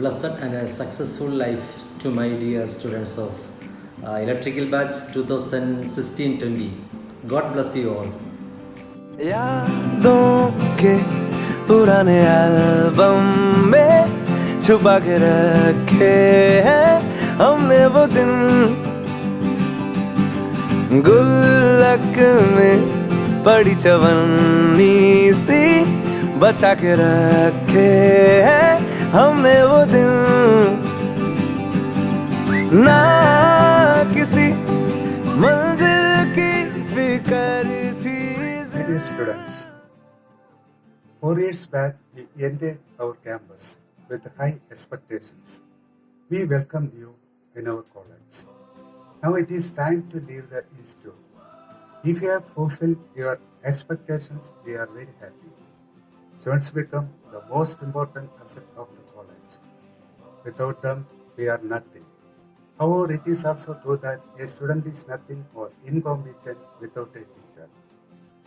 blessed and a successful life to my dear students of Electrical Batch 2016-20. God bless you all. यादों के पुराने album में छुपा के रखे हैं हमने वो दिन, गुल्लक में पड़ी चवन्नी सी बचा के रखे हैं हमने वो दिन, ना किसी मंजिल की फिक्र थी। Dear students, 4 years back we entered our campus with high expectations. We welcomed you in our college. Now it is time to leave the institute. If you have fulfilled your expectations, we are very happy. Students become the most important asset of the college. Without them, we are nothing. However, it is also true that a student is nothing or incompetent without a teacher.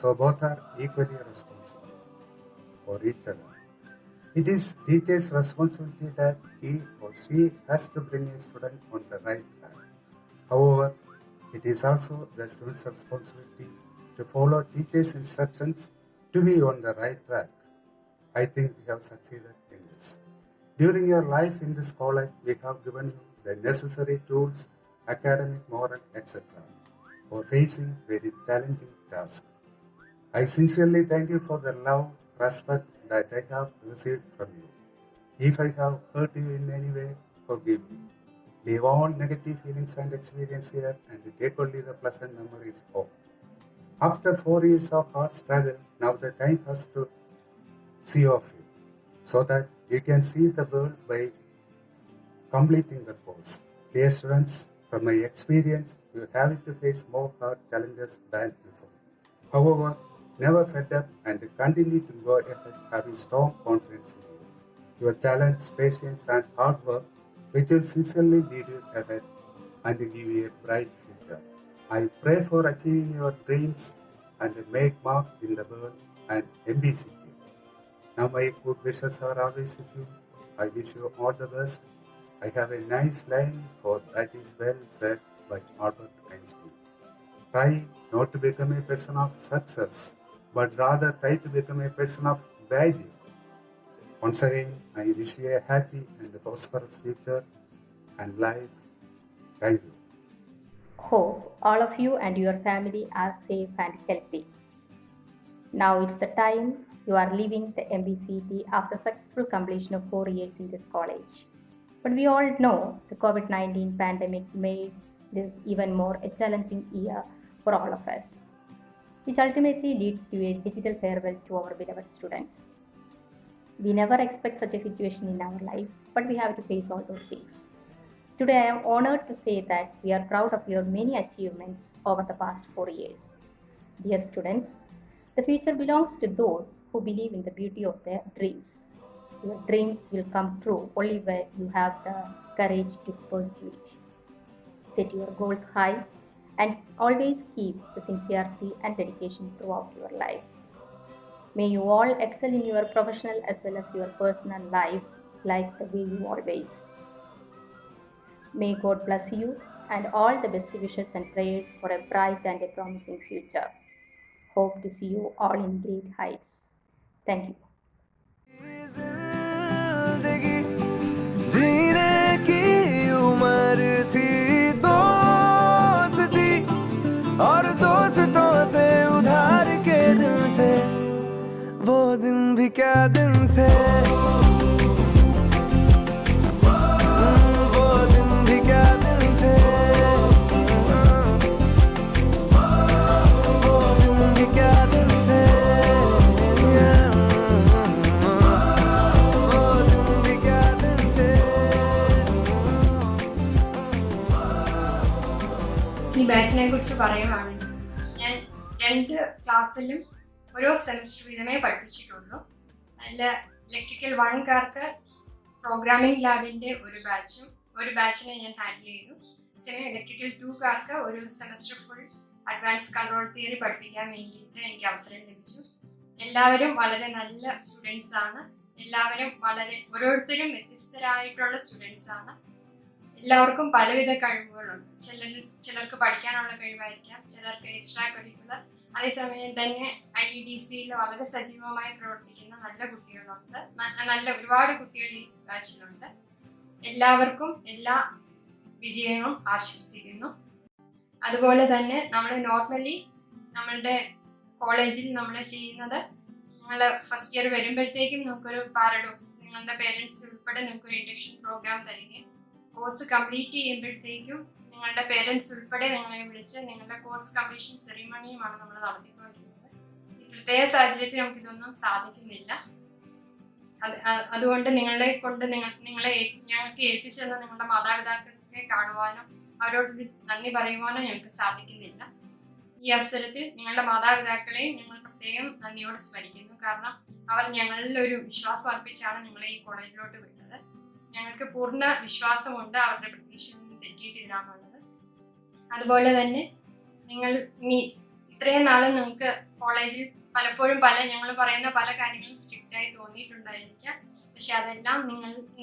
So both are equally responsible for each other. It is teacher's responsibility that he or she has to bring a student on the right track. However, it is also the student's responsibility to follow teacher's instructions to be on the right track. I think we have succeeded in this. During your life in this college, we have given you the necessary tools, academic, moral, etc. for facing very challenging tasks. I sincerely thank you for the love, respect that I have received from you. If I have hurt you in any way, forgive me. Leave all negative feelings and experience here and take only the pleasant memories home. After 4 years of hard struggle, now the time has to see off you, so that you can see the world by completing the course. Dear students, from my experience, you have to face more hard challenges than before. However, never fed up and continue to go ahead having strong confidence in you. Your challenge, patience and hard work which will sincerely lead you ahead and give you a bright future. I pray for achieving your dreams and make mark in the world and MBCT. Now my good wishes are always with you. I wish you all the best. I have a nice line for that is well said by Albert Einstein. Try not to become a person of success, but rather try to become a person of value. Once again, I wish you a happy and prosperous future and life. Thank you. Hope all of you and your family are safe and healthy. Now it's the time you are leaving the MBCT after successful completion of 4 years in this college. But we all know the COVID-19 pandemic made this even more a challenging year for all of us, which ultimately leads to a digital farewell to our beloved students. We never expect such a situation in our life, but we have to face all those things. Today I am honored to say that we are proud of your many achievements over the past 4 years. Dear students, the future belongs to those who believe in the beauty of their dreams. Your dreams will come true only when you have the courage to pursue it. Set your goals high and always keep the sincerity and dedication throughout your life. May you all excel in your professional as well as your personal life like the way you always. May God bless you and all the best wishes and prayers for a bright and a promising future. Hope to see you all in great heights. Thank you. जिंदगी जीने की उम्र थी, दोस्ती और दोस्तों से उधार के दिन थे, वो दिन भी क्या दिन थे, वो दिन भी क्या दिन थे, वो दिन भी क्या दिन थे, वो दिन भी क्या दिन थे। ഈ ബാച്ചിനെ കുറിച്ച് പറയുവാണെങ്കിൽ ഞാൻ 2 ക്ലാസ്സിലും ഓരോ സെമിസ്റ്റർ വീതമേ പഠിപ്പിച്ചിട്ടുള്ളൂ. അതിൽ ഇലക്ട്രിക്കൽ 1കാർക്ക് പ്രോഗ്രാമിംഗ് ലാബിൻ്റെ ഒരു ബാച്ചും ഒരു ബാച്ചിനെ ഞാൻ ഹാൻഡിൽ ചെയ്തു. സെമി ഇലക്ട്രിക്കൽ 2കാർക്ക് ഒരു semester full advance control theory പഠിപ്പിക്കാൻ വേണ്ടിയിട്ട് എനിക്ക് അവസരം ലഭിച്ചു. എല്ലാവരും വളരെ നല്ല സ്റ്റുഡൻസ് ആണ്. എല്ലാവരും ഓരോരുത്തരും വ്യത്യസ്തരായിട്ടുള്ള സ്റ്റുഡൻസ് ആണ്. എല്ലാവർക്കും പലവിധ കഴിവുകളുണ്ട്. ചിലർക്ക് പഠിക്കാനുള്ള കഴിവായിരിക്കാം, ചിലർക്ക് എക്സ്ട്രാ കരിക്കുലർ. അതേസമയം തന്നെ IEDCയിൽ വളരെ സജീവമായി പ്രവർത്തിക്കുന്ന നല്ല കുട്ടികളുണ്ട്. നല്ല ഒരുപാട് കുട്ടികൾ ഈ ബാച്ചിലുണ്ട്. എല്ലാവർക്കും എല്ലാ വിജയങ്ങളും ആശംസിക്കുന്നു. അതുപോലെ തന്നെ നമ്മൾ നോർമലി നമ്മളുടെ കോളേജിൽ നമ്മൾ ചെയ്യുന്നത്, നിങ്ങൾ ഫസ്റ്റ് ഇയർ വരുമ്പോഴത്തേക്കും നമുക്കൊരു പാരഡോക്സ്, നിങ്ങളുടെ പേരൻസ് ഉൾപ്പെടെ നിങ്ങൾക്കൊരു ഇൻഡക്ഷൻ പ്രോഗ്രാം തരികയും കോഴ്സ് കംപ്ലീറ്റ് ചെയ്യുമ്പോഴത്തേക്കും നിങ്ങളുടെ പേരൻസ് ഉൾപ്പെടെ നിങ്ങളെ വിളിച്ച് നിങ്ങളുടെ കോഴ്സ് കംപ്ലീഷൻ സെറിമണിയുമാണ് നമ്മൾ നടത്തിക്കൊണ്ടിരുന്നത്. ഈ പ്രത്യേക സാഹചര്യത്തിൽ നമുക്കിതൊന്നും സാധിക്കുന്നില്ല. അതുകൊണ്ട് നിങ്ങളെ കൊണ്ട് ഞങ്ങൾക്ക് ഏൽപ്പിച്ചെന്ന നിങ്ങളുടെ മാതാപിതാക്കളെ കാണുവാനോ അവരോട് നന്ദി പറയുവാനോ ഞങ്ങൾക്ക് സാധിക്കുന്നില്ല. ഈ അവസരത്തിൽ നിങ്ങളുടെ മാതാപിതാക്കളെയും ഞങ്ങൾ പ്രത്യേകം നന്ദിയോട് സ്മരിക്കുന്നു. കാരണം അവർ ഞങ്ങളിൽ ഒരു വിശ്വാസം അർപ്പിച്ചാണ് നിങ്ങളെ ഈ കോളേജിലോട്ട് വിട്ടത്. ഞങ്ങൾക്ക് പൂർണ്ണ വിശ്വാസമുണ്ട് അവരുടെ പ്രതീക്ഷയൊന്നും തെറ്റിയിട്ടില്ല എന്നുള്ളത്. അതുപോലെ തന്നെ നിങ്ങൾ ഇത്രയും നാളും നിങ്ങൾക്ക് കോളേജിൽ പലപ്പോഴും ഞങ്ങൾ പറയുന്ന പല കാര്യങ്ങളും സ്ട്രിക്റ്റായി തോന്നിയിട്ടുണ്ടായിരിക്കാം. പക്ഷെ അതെല്ലാം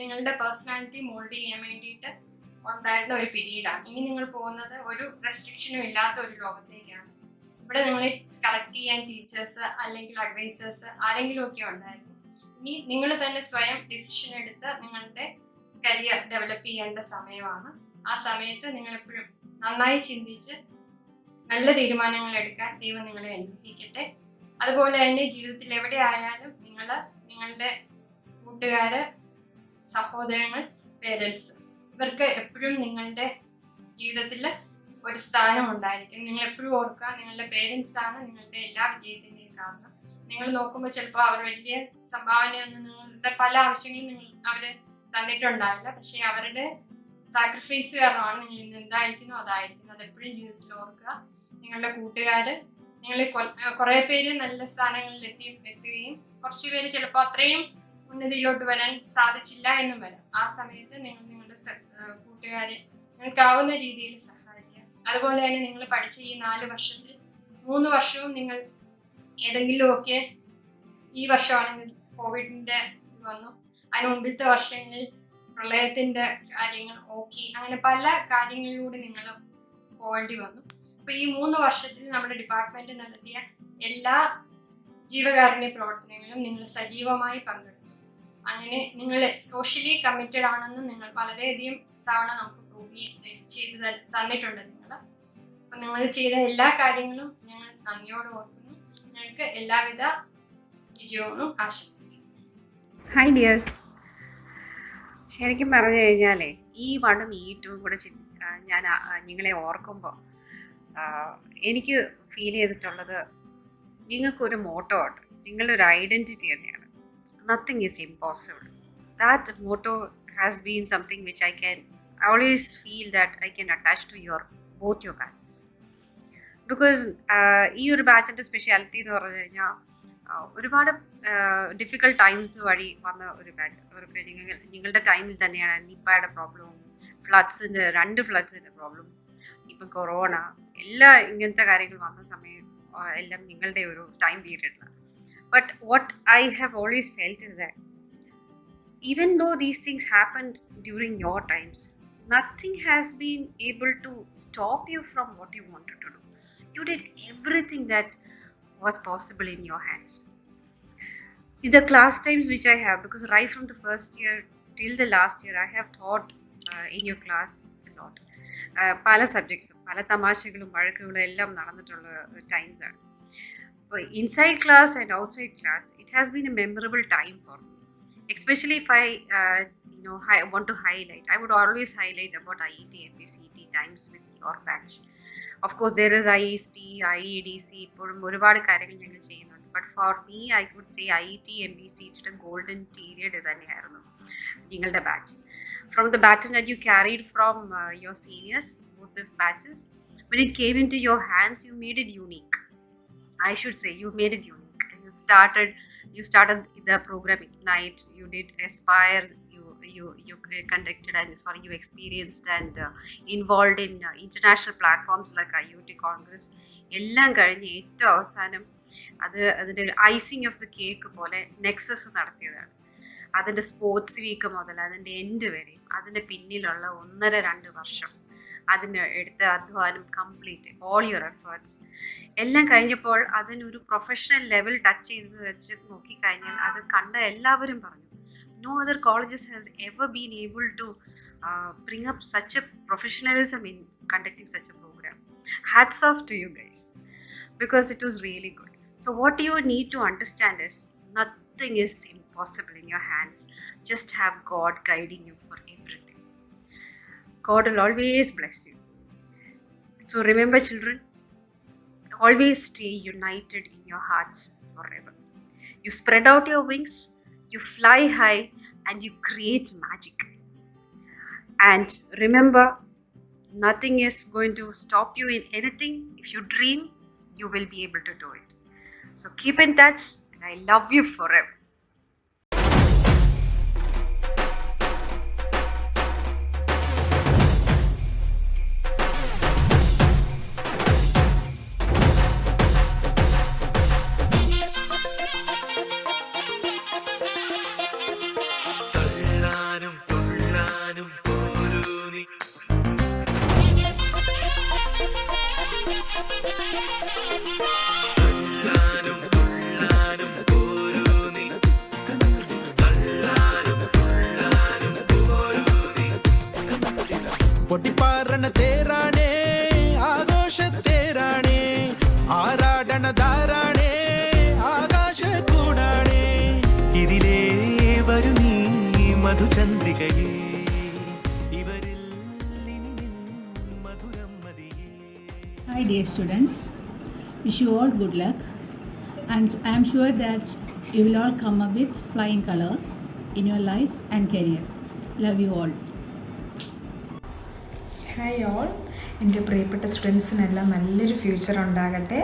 നിങ്ങളുടെ പേഴ്സണാലിറ്റി മോൾഡ് ചെയ്യാൻ വേണ്ടിയിട്ട് ഉണ്ടായിരുന്ന ഒരു പീരീഡാണ്. ഇനി നിങ്ങൾ പോകുന്നത് ഒരു റെസ്ട്രിക്ഷനും ഇല്ലാത്ത ഒരു ലോകത്തേക്കാണ്. ഇവിടെ നിങ്ങളെ കറക്റ്റ് ചെയ്യാൻ ടീച്ചേഴ്സ് അല്ലെങ്കിൽ അഡ്വൈസേഴ്സ് ആരെങ്കിലും ഒക്കെ ഉണ്ടായിരുന്നു. ഇനി നിങ്ങൾ തന്നെ സ്വയം ഡിസിഷൻ എടുത്ത് നിങ്ങളുടെ കരിയർ ഡെവലപ്പ് ചെയ്യേണ്ട സമയമാണ്. ആ സമയത്ത് നിങ്ങൾ എപ്പോഴും നന്നായി ചിന്തിച്ച് നല്ല തീരുമാനങ്ങൾ എടുക്കാൻ ദൈവം നിങ്ങളെ അനുഗ്രഹിക്കട്ടെ. അതുപോലെ തന്നെ ജീവിതത്തിൽ എവിടെ ആയാലും നിങ്ങളുടെ കൂട്ടുകാര്, സഹോദരങ്ങൾ, പേരൻസ്, ഇവർക്ക് എപ്പോഴും നിങ്ങളുടെ ജീവിതത്തിൽ ഒരു സ്ഥാനം ഉണ്ടായിരിക്കും. നിങ്ങൾ എപ്പോഴും ഓർക്കുക, നിങ്ങളുടെ പേരൻസ് ആണ് നിങ്ങളുടെ എല്ലാ വിജയത്തിൻ്റെയും കാരണം. നിങ്ങൾ നോക്കുമ്പോൾ ചിലപ്പോൾ അവർ വലിയ സംഭാവനയൊന്നും നിങ്ങളുടെ പല ആവശ്യങ്ങളും അവർ തന്നിട്ടുണ്ടാവില്ല. പക്ഷെ അവരുടെ സാക്രിഫൈസ് കാരണമാണ് നിങ്ങൾ ഇന്ന് എന്തായിരിക്കുന്നു അതായിരിക്കുന്നു. അതെപ്പോഴും ജീവിതത്തിൽ ഓർക്കുക. നിങ്ങളുടെ കൂട്ടുകാര്, നിങ്ങൾ കുറെ പേര് നല്ല സ്ഥാനങ്ങളിൽ എത്തുകയും കുറച്ചു പേര് ചിലപ്പോൾ അത്രയും ഉന്നതിയിലോട്ട് വരാൻ സാധിച്ചില്ല എന്നും വരാം. ആ സമയത്ത് നിങ്ങളുടെ കൂട്ടുകാരെ നിങ്ങൾക്കാവുന്ന രീതിയിൽ സഹായിക്കുക. അതുപോലെ തന്നെ നിങ്ങൾ പഠിച്ച ഈ 4 വർഷത്തിൽ 3 വർഷവും നിങ്ങൾ ഏതെങ്കിലുമൊക്കെ, ഈ വർഷമാണെങ്കിൽ കോവിഡിന്റെ വന്നു, അതിന് മുമ്പിലത്തെ വർഷങ്ങളിൽ പ്രളയത്തിന്റെ കാര്യങ്ങൾ, അങ്ങനെ പല കാര്യങ്ങളിലൂടെ നിങ്ങൾ പോകേണ്ടി വന്നു. അപ്പൊ ഈ 3 വർഷത്തിൽ നമ്മുടെ ഡിപ്പാർട്ട്മെന്റ് നടത്തിയ എല്ലാ ജീവകാരുണ്യ പ്രവർത്തനങ്ങളും നിങ്ങൾ സജീവമായി പങ്കെടുത്തു. അങ്ങനെ നിങ്ങൾ സോഷ്യലി കമ്മിറ്റഡ് ആണെന്ന് നിങ്ങൾ വളരെയധികം തവണ നമുക്ക് പ്രൂവ് ചെയ്ത് തന്നിട്ടുണ്ട് നിങ്ങൾ. അപ്പൊ നിങ്ങൾ ചെയ്ത എല്ലാ കാര്യങ്ങളും ഞങ്ങൾ നന്ദിയോട് ഓർക്കുന്നു. ഞങ്ങൾക്ക് എല്ലാവിധ വിജയവും ആശംസിക്കുന്നു. ഹായ് ഡിയേഴ്സ്, ശരിക്കും പറഞ്ഞു കഴിഞ്ഞാലേ ഈ 1ഉം ഈ 2ഉം കൂടെ ഞാൻ നിങ്ങളെ ഓർക്കുമ്പോൾ എനിക്ക് ഫീൽ ചെയ്തിട്ടുള്ളത്, നിങ്ങൾക്കൊരു മോട്ടോ ഉണ്ട്, നിങ്ങളുടെ ഒരു ഐഡൻറ്റിറ്റി തന്നെയാണ്. Nothing is impossible. That motto has been something which I always feel that I can attach to both your batches. Because ഈ ഒരു ബാച്ചിൻ്റെ സ്പെഷ്യാലിറ്റി എന്ന് പറഞ്ഞു കഴിഞ്ഞാൽ ഒരുപാട് ഡിഫിക്കൽട്ട് ടൈംസ് വഴി വന്ന ഒരു ബാച്ച്. അവർക്ക് നിങ്ങളുടെ ടൈമിൽ തന്നെയാണ് നിപ്പയുടെ പ്രോബ്ലവും, 2 ഫ്ലഡ്സിൻ്റെ പ്രോബ്ലം, ഇപ്പം കൊറോണ, ഇങ്ങനത്തെ കാര്യങ്ങൾ വന്ന സമയം എല്ലാം നിങ്ങളുടെ ഒരു time പീരിയഡിലാണ്. But what I have always felt is that even though these things happened during your times, nothing has been able to stop you from what you wanted to do. You did everything that was possible in your hands. In the class times which I have, because right from the first year till the last year, I have taught in your class a lot. പല സബ്ജക്ട്സും പല തമാശകളും വഴക്കുകളും എല്ലാം നടന്നിട്ടുള്ള ടൈംസാണ്. അപ്പോൾ inside class and outside class it has been A memorable time for me. Especially if I want to highlight, I would always highlight about IET MBCT times with your batch. Of course, there is IEST, IEDC, ഇപ്പോഴും ഒരുപാട് കാര്യങ്ങൾ ഞങ്ങൾ ചെയ്യുന്നുണ്ട്. But for me, I could say IET MBCTയുടെ golden period തന്നെയായിരുന്നു നിങ്ങളുടെ batch. From the baton that you carried from your seniors, both the batches, when it came into your hands, you made it unique. I should say, you made it unique. You started the program Ignite, you did Aspire, you conducted you experienced and involved in international platforms like IoT Congress. എല്ലാം കഴിഞ്ഞ് ഏറ്റവും അവസാനം അതിൻ്റെ icing of the cake പോലെ Nexus നടത്തിയതാണ്. അതിൻ്റെ sports week മുതൽ അതിൻ്റെ എൻഡ് വരെയും അതിൻ്റെ പിന്നിലുള്ള 1.5-2 വർഷം അതിന് എടുത്ത അധ്വാനം കംപ്ലീറ്റ് ഓൾ യുവർ എഫേർട്സ് എല്ലാം കഴിഞ്ഞപ്പോൾ അതിനൊരു പ്രൊഫഷണൽ ലെവൽ ടച്ച് ചെയ്ത് വെച്ച് നോക്കിക്കഴിഞ്ഞാൽ അത് കണ്ട എല്ലാവരും പറഞ്ഞു no other colleges has ever been able to bring up such a professionalism in conducting such a program. Hats off to you guys because it was really good. So what you need to understand is nothing is impossible in your hands. Just have God guiding you for everything. God will always bless you. So remember, children, always stay united in your hearts forever. You spread out your wings, you fly high, and you create magic. And remember, nothing is going to stop you in anything. If you dream, you will be able to do it. So keep in touch, and I love you forever. പൊട്ടിപ്പാറണ തേരാണേ ആഘോഷത്തേരാണേ ആരാടണ ധാരാണേ ആകാശ കൂടാണേ ഇതിലേ വരു നീ മധുചന്ദ്രികയേ ഇവരിൽ മധുരം മതിയേ. Hi dear students, wish you all good luck and I am sure that you will all come up with flying colors in your life and career. Love you all. Hi all, എൻ്റെ പ്രിയപ്പെട്ട സ്റ്റുഡൻസിനെല്ലാം നല്ലൊരു future ഉണ്ടാകട്ടെ.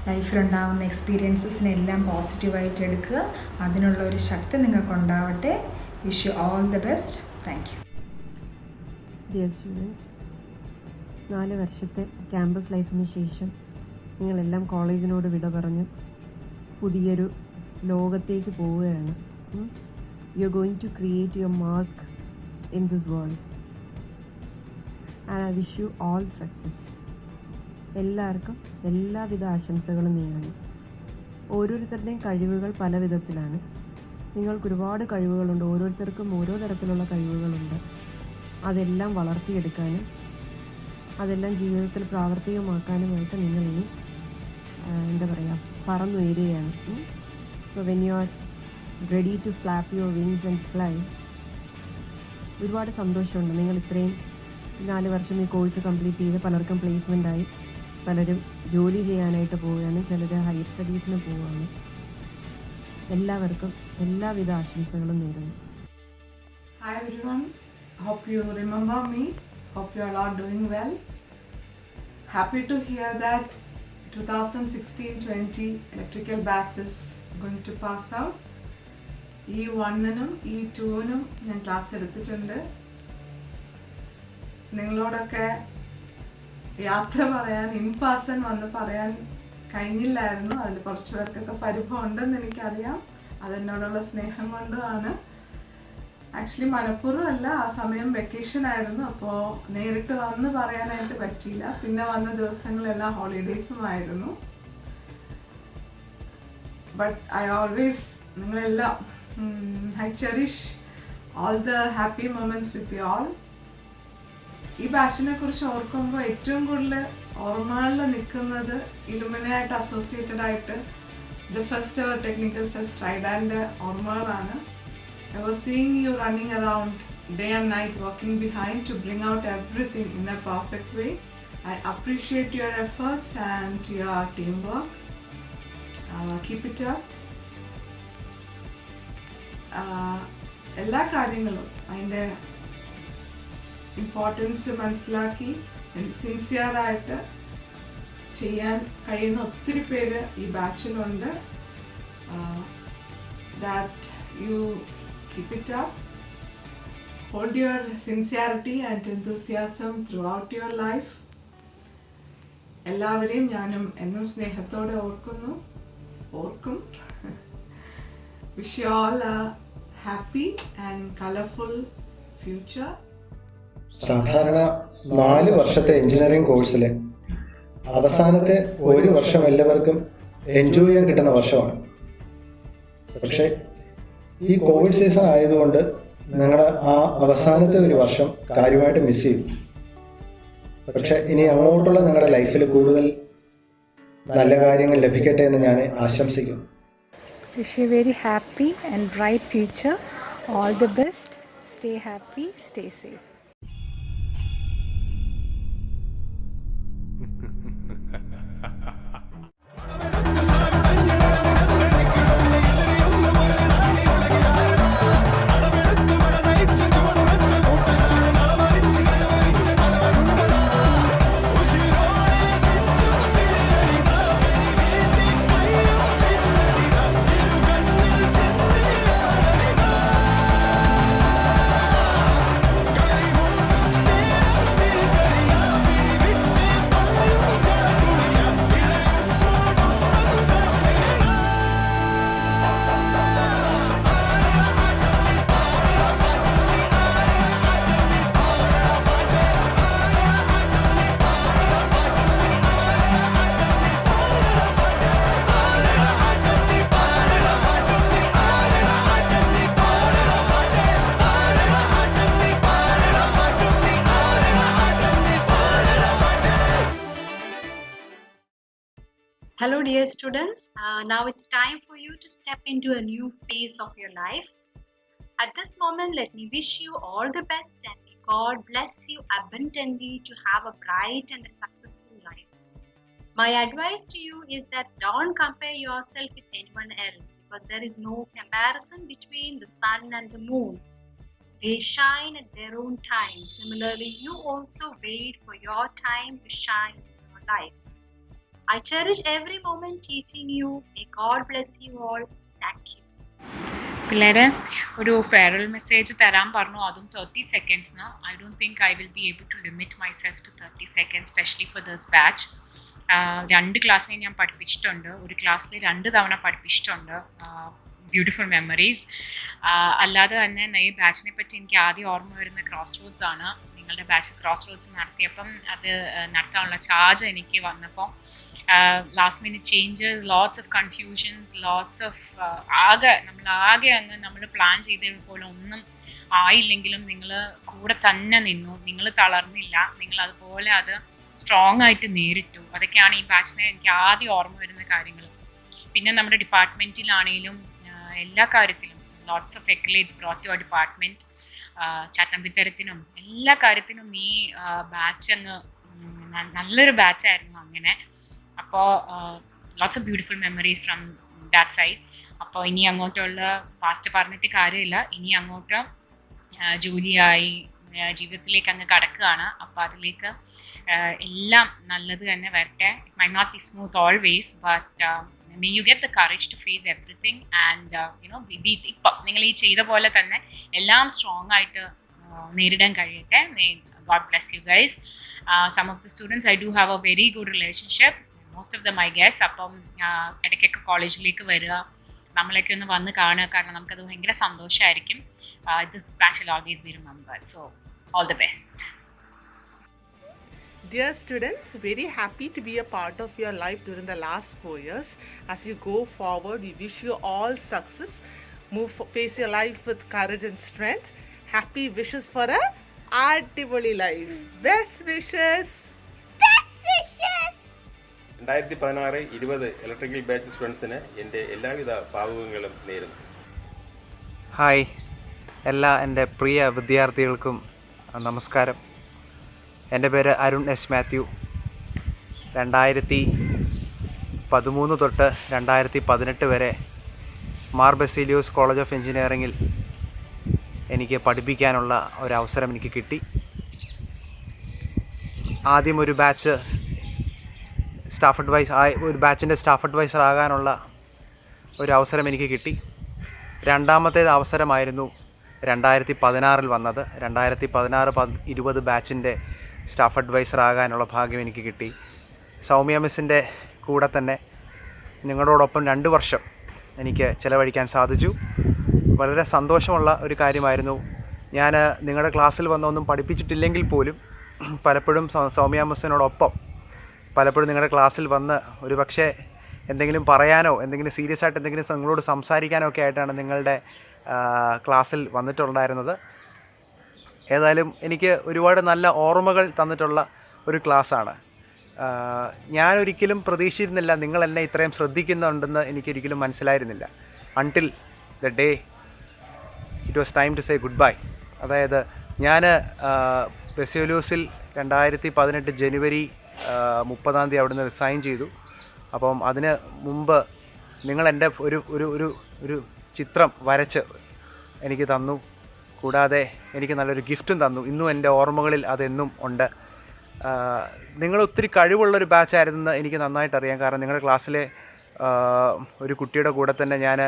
ലൈഫിലുണ്ടാകുന്ന എക്സ്പീരിയൻസസിനെല്ലാം പോസിറ്റീവായിട്ട് എടുക്കുക. അതിനുള്ള ഒരു ശക്തി നിങ്ങൾക്ക് ഉണ്ടാവട്ടെ. Wish you all the best. Thank you. Dear students, 4 വർഷത്തെ ക്യാമ്പസ് ലൈഫിന് ശേഷം നിങ്ങളെല്ലാം കോളേജിനോട് വിട പറഞ്ഞ് പുതിയൊരു ലോകത്തേക്ക് പോവുകയാണ്. You are going to create your mark in this world and I wish you all success. എല്ലാവർക്കും എല്ലാവിധ ആശംസകളും നേരുന്നു. ഓരോരുത്തരുടെയും കഴിവുകൾ പല വിധത്തിലാണ്. നിങ്ങൾക്ക് ഒരുപാട് കഴിവുകളുണ്ട്. ഓരോരുത്തർക്കും ഓരോ തരത്തിലുള്ള കഴിവുകളുണ്ട്. അതെല്ലാം വളർത്തിയെടുക്കാനും അതെല്ലാം ജീവിതത്തിൽ പ്രാവർത്തികമാക്കാനുമായിട്ട് നിങ്ങളിനി പറന്നുയരുകയാണ്. അപ്പോൾ when you are ready to flap your wings and fly, ഒരുപാട് സന്തോഷമുണ്ട്. നിങ്ങൾ ഇത്രയും 4 വർഷം ഈ കോഴ്സ് കംപ്ലീറ്റ് ചെയ്ത് പലർക്കും പ്ലേസ്മെൻ്റായി, പലരും ജോലി ചെയ്യാനായിട്ട് പോവുകയാണ്, ചിലർ ഹയർ സ്റ്റഡീസിന് പോവുകയാണ്. എല്ലാവർക്കും എല്ലാവിധ ആശംസകളും നേരുന്നു. Hi everyone, hope you remember me, hope you all are doing well. Happy to hear that 2016-20 electrical batch is going to pass out. E1-നും E2-നും ഞാൻ ക്ലാസ് എടുത്തിട്ടുണ്ട്. നിങ്ങളോടൊക്കെ യാത്ര പറയാൻ ഇൻ പേഴ്സൺ വന്ന് പറയാൻ കഴിഞ്ഞില്ലായിരുന്നു. അതിൽ കുറച്ച് പേർക്കൊക്കെ പരിഭവം ഉണ്ടെന്ന് എനിക്കറിയാം. അതെന്നോടുള്ള സ്നേഹം കൊണ്ടുമാണ്. ആക്ച്വലി മനഃപൂർവ്വമല്ല, ആ സമയം വെക്കേഷൻ ആയിരുന്നു. അപ്പോൾ നേരിട്ട് വന്ന് പറയാനായിട്ട് പറ്റിയില്ല. പിന്നെ വന്ന ദിവസങ്ങളെല്ലാം ഹോളിഡേയ്സുമായിരുന്നു. ബട്ട് ഐ ഓൾവേസ് നിങ്ങളെല്ലാം I cherish all the happy moments with you all. ഈ ബാച്ചിനെ കുറിച്ച് ഓർക്കുമ്പോൾ ഏറ്റവും കൂടുതൽ ഓർമ്മകളിൽ നിൽക്കുന്നത് ഇലുമിനയായിട്ട് അസോസിയേറ്റഡ് ആയിട്ട് the first ever technical fest ട്രൈഡാൻ്റെ ഓർമ്മകളാണ്. I was seeing you running around day and night, working behind to bring out everything in a perfect way. I appreciate your efforts and your teamwork. Keep it up. എല്ലാ കാര്യങ്ങളും അതിൻ്റെ importance മനസ്സിലാക്കി സിൻസിയറായിട്ട് ചെയ്യാൻ കഴിയുന്ന ഒത്തിരി പേര് ഈ ബാച്ചിലുണ്ട്. That you keep it up. Hold your sincerity and enthusiasm throughout your life. എല്ലാവരെയും ഞാനും എന്നും സ്നേഹത്തോടെ ഓർക്കും. Wish you all a happy and colorful future. സാധാരണ 4 വർഷത്തെ എഞ്ചിനീയറിംഗ് കോഴ്സിൽ അവസാനത്തെ 1 വർഷം എല്ലാവർക്കും എൻജോയ് ചെയ്യാൻ കിട്ടുന്ന വർഷമാണ്. പക്ഷേ ഈ കോവിഡ് സീസൺ ആയതുകൊണ്ട് ഞങ്ങളുടെ ആ അവസാനത്തെ 1 വർഷം കാര്യമായിട്ട് മിസ് ചെയ്തു. പക്ഷേ ഇനി അങ്ങോട്ടുള്ള ഞങ്ങളുടെ ലൈഫിൽ കൂടുതൽ നല്ല കാര്യങ്ങൾ ലഭിക്കട്ടെ എന്ന് ഞാൻ ആശംസിക്കുന്നു. Wish you a very happy and bright future. All the best. Stay happy, stay safe. Hello dear students, now it's time for you to step into a new phase of your life. At this moment, let me wish you all the best and may God bless you abundantly to have a bright and a successful life. My advice to you is that don't compare yourself with anyone else, because there is no comparison between the sun and the moon. They shine at their own time. Similarly, you also wait for your time to shine in your life. I cherish every moment teaching you. May God bless you all. Thank you. പിള്ളേരെ ഒരു ഫെയറൽ message തരാൻ പറഞ്ഞു, അതും 30 സെക്കൻഡ്സിന്. I don't think I will be able to limit myself to 30 seconds, specially for this batch. 2 ക്ലാസ്സിനെ ഞാൻ പഠിപ്പിച്ചിട്ടുണ്ട്, ഒരു ക്ലാസ്സിൽ 2 തവണ പഠിപ്പിച്ചിട്ടുണ്ട്. Beautiful memories. അല്ലാതെ തന്നെ ഈ ബാച്ചിനെ പറ്റി എനിക്ക് ആദ്യം ഓർമ്മ വരുന്ന ക്രോസ് റോഡ്സ് ആണ്. നിങ്ങളുടെ ബാച്ച് ക്രോസ് റോഡ്സ് നടത്തിയപ്പം അത് നടത്താനുള്ള ചാർജ് എനിക്ക് വന്നപ്പോൾ last minute changes, lots of confusions, lots of ആകെ നമ്മൾ പ്ലാൻ ചെയ്തത് പോലെ ഒന്നും ആയില്ലെങ്കിലും നിങ്ങൾ കൂടെ തന്നെ നിന്നു, നിങ്ങൾ തളർന്നില്ല, നിങ്ങൾ അതുപോലെ അത് സ്ട്രോങ് ആയിട്ട് നേരിട്ടു. അതൊക്കെയാണ് ഈ ബാച്ചിനെ എനിക്ക് ആദ്യം ഓർമ്മ വരുന്ന കാര്യങ്ങൾ. പിന്നെ നമ്മുടെ ഡിപ്പാർട്ട്മെൻറ്റിലാണെങ്കിലും എല്ലാ കാര്യത്തിലും lots of accolades brought to our department. ചാത്തമ്പിത്തരത്തിനും എല്ലാ കാര്യത്തിനും ഈ ബാച്ച് അങ്ങ് നല്ലൊരു ബാച്ചായിരുന്നു അങ്ങനെ. അപ്പോൾ lots of beautiful memories from that side. അപ്പോൾ ഇനി അങ്ങോട്ടുള്ള പാസ്റ്റ് പറഞ്ഞിട്ട് കാര്യമില്ല, ഇനി അങ്ങോട്ട് ജോലിയായി ജീവിതത്തിലേക്ക് അങ്ങ് കടക്കുകയാണ്. അപ്പോൾ അതിലേക്ക് എല്ലാം നല്ലത് തന്നെ വരട്ടെ. It may not be smooth always, but may you get the courage to face everything and ഇപ്പം നിങ്ങൾ ഈ ചെയ്ത പോലെ തന്നെ എല്ലാം സ്ട്രോങ് ആയിട്ട് നേരിടാൻ കഴിയട്ടെ. May God bless you guys. Some of the students I do have a very good relationship, most of them I guess. അപ്പം ഇടയ്ക്കൊക്കെ കോളേജിലേക്ക് വരിക, നമ്മളൊക്കെ ഒന്ന് വന്ന് കാണുക, കാരണം നമുക്കത് ഭയങ്കര സന്തോഷമായിരിക്കും. This batch will always be remembered. So all the best. Dear students, very happy to be a part of your life during the last 4 years. As you go forward, we wish you all success. Face your life with courage and strength. Happy wishes for a അടിപൊളി life. Best wishes. Best wishes. 2016-20 electrical batch സ്റ്റുഡൻസിന് എൻ്റെ എല്ലാവിധ ഭാവുകങ്ങളും നേരുന്നു. Hi, എല്ലാ എൻ്റെ പ്രിയ വിദ്യാർത്ഥികൾക്കും നമസ്കാരം. എൻ്റെ പേര് അരുൺ എസ് മാത്യു. 2013 തൊട്ട് 2018 വരെ മാർ ബസേലിയോസ് കോളേജ് ഓഫ് എഞ്ചിനീയറിങ്ങിൽ എനിക്ക് പഠിപ്പിക്കാനുള്ള ഒരവസരം എനിക്ക് കിട്ടി. ആദ്യം ഒരു ബാച്ചിൻ്റെ സ്റ്റാഫ് അഡ്വൈസർ ആകാനുള്ള ഒരു അവസരം എനിക്ക് കിട്ടി. രണ്ടാമത്തേത് അവസരമായിരുന്നു 2016 വന്നത്. 2016-20 ബാച്ചിൻ്റെ സ്റ്റാഫ് അഡ്വൈസർ ആകാനുള്ള ഭാഗ്യം എനിക്ക് കിട്ടി. സൗമ്യ മിസ്സിൻ്റെ കൂടെ തന്നെ നിങ്ങളോടൊപ്പം 2 വർഷം എനിക്ക് ചിലവഴിക്കാൻ സാധിച്ചു. വളരെ സന്തോഷമുള്ള ഒരു കാര്യമായിരുന്നു. ഞാൻ നിങ്ങളുടെ ക്ലാസ്സിൽ വന്നൊന്നും പഠിപ്പിച്ചിട്ടില്ലെങ്കിൽ പോലും പലപ്പോഴും സൗമ്യ മിസ്സിനോടൊപ്പം പലപ്പോഴും നിങ്ങളുടെ ക്ലാസ്സിൽ വന്ന് ഒരു പക്ഷേ എന്തെങ്കിലും പറയാനോ എന്തെങ്കിലും സീരിയസ് ആയിട്ട് എന്തെങ്കിലും നിങ്ങളോട് സംസാരിക്കാനോ ഒക്കെ ആയിട്ടാണ് നിങ്ങളുടെ ക്ലാസ്സിൽ വന്നിട്ടുണ്ടായിരുന്നത്. ഏതായാലും എനിക്ക് ഒരുപാട് നല്ല ഓർമ്മകൾ തന്നിട്ടുള്ള ഒരു ക്ലാസ്സാണ്. ഞാനൊരിക്കലും പ്രതീക്ഷിച്ചിരുന്നില്ല നിങ്ങൾ എന്നെ ഇത്രയും ശ്രദ്ധിക്കുന്നുണ്ടെന്ന് എനിക്കൊരിക്കലും മനസ്സിലായിരുന്നില്ല. Until the day it was time to say goodbye. അതായത് ഞാൻ ബെസിയോലൂസിൽ 2018 ജനുവരി 30 അവിടുന്ന് റിസൈൻ ചെയ്തു. അപ്പം അതിന് മുമ്പ് നിങ്ങൾ എൻ്റെ ഒരു ചിത്രം വരച്ച് എനിക്ക് തന്നു. കൂടാതെ എനിക്ക് നല്ലൊരു ഗിഫ്റ്റും തന്നു. ഇന്നും എൻ്റെ ഓർമ്മകളിൽ അതെന്നും ഉണ്ട്. നിങ്ങൾ ഒത്തിരി കഴിവുള്ളൊരു ബാച്ചായിരുന്നെന്ന് എനിക്ക് നന്നായിട്ടറിയാം. കാരണം നിങ്ങളുടെ ക്ലാസ്സിലെ ഒരു കുട്ടിയുടെ കൂടെ തന്നെ ഞാൻ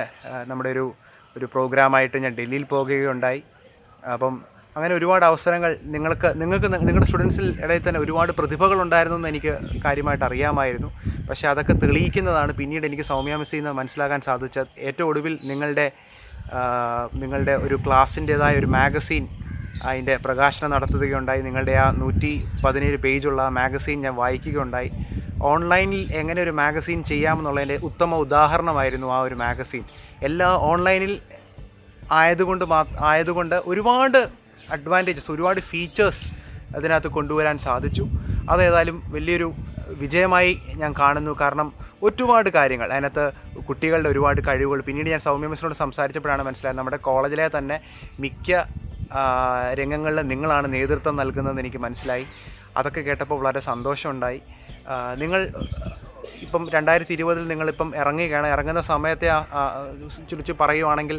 നമ്മുടെ ഒരു പ്രോഗ്രാമായിട്ട് ഞാൻ ഡൽഹിയിൽ പോകുകയുണ്ടായി. അപ്പം അങ്ങനെ ഒരുപാട് അവസരങ്ങൾ നിങ്ങൾക്ക് നിങ്ങളുടെ സ്റ്റുഡൻസിൽ ഇടയിൽ തന്നെ ഒരുപാട് പ്രതിഭകളുണ്ടായിരുന്നെന്ന് എനിക്ക് കാര്യമായിട്ട് അറിയാമായിരുന്നു. പക്ഷേ അതൊക്കെ തെളിയിക്കുന്നതാണ് പിന്നീട് എനിക്ക് സൗമ്യ മിസ്സിൽ നിന്ന് മനസ്സിലാക്കാൻ സാധിച്ചത്. ഏറ്റവും ഒടുവിൽ നിങ്ങളുടെ ഒരു ക്ലാസ്സിൻ്റേതായ ഒരു മാഗസീൻ അതിൻ്റെ പ്രകാശനം നടത്തുകയുണ്ടായി. നിങ്ങളുടെ ആ 117 പേജുള്ള ആ മാഗസീൻ ഞാൻ വായിക്കുകയുണ്ടായി. ഓൺലൈനിൽ എങ്ങനെ ഒരു മാഗസീൻ ചെയ്യാമെന്നുള്ളതിൻ്റെ ഉത്തമ ഉദാഹരണമായിരുന്നു ആ ഒരു മാഗസീൻ. എല്ലാ ഓൺലൈനിൽ ആയതുകൊണ്ട് ഒരുപാട് അഡ്വാൻറ്റേജസ്, ഒരുപാട് ഫീച്ചേഴ്സ് അതിനകത്ത് കൊണ്ടുവരാൻ സാധിച്ചു. അതേതായാലും വലിയൊരു വിജയമായി ഞാൻ കാണുന്നു. കാരണം ഒരുപാട് കാര്യങ്ങൾ അതിനകത്ത്, കുട്ടികളുടെ ഒരുപാട് കഴിവുകൾ. പിന്നീട് ഞാൻ സൗമ്യ മിസ്സിനോട് സംസാരിച്ചപ്പോഴാണ് മനസ്സിലായത് നമ്മുടെ കോളേജിലെ തന്നെ മിക്ക രംഗങ്ങളിൽ നിങ്ങളാണ് നേതൃത്വം നൽകുന്നതെന്ന് എനിക്ക് മനസ്സിലായി. അതൊക്കെ കേട്ടപ്പോൾ വളരെ സന്തോഷമുണ്ടായി. നിങ്ങൾ ഇപ്പം 2020 നിങ്ങളിപ്പം ഇറങ്ങുന്ന സമയത്തെ ചുരുക്കി പറയുവാണെങ്കിൽ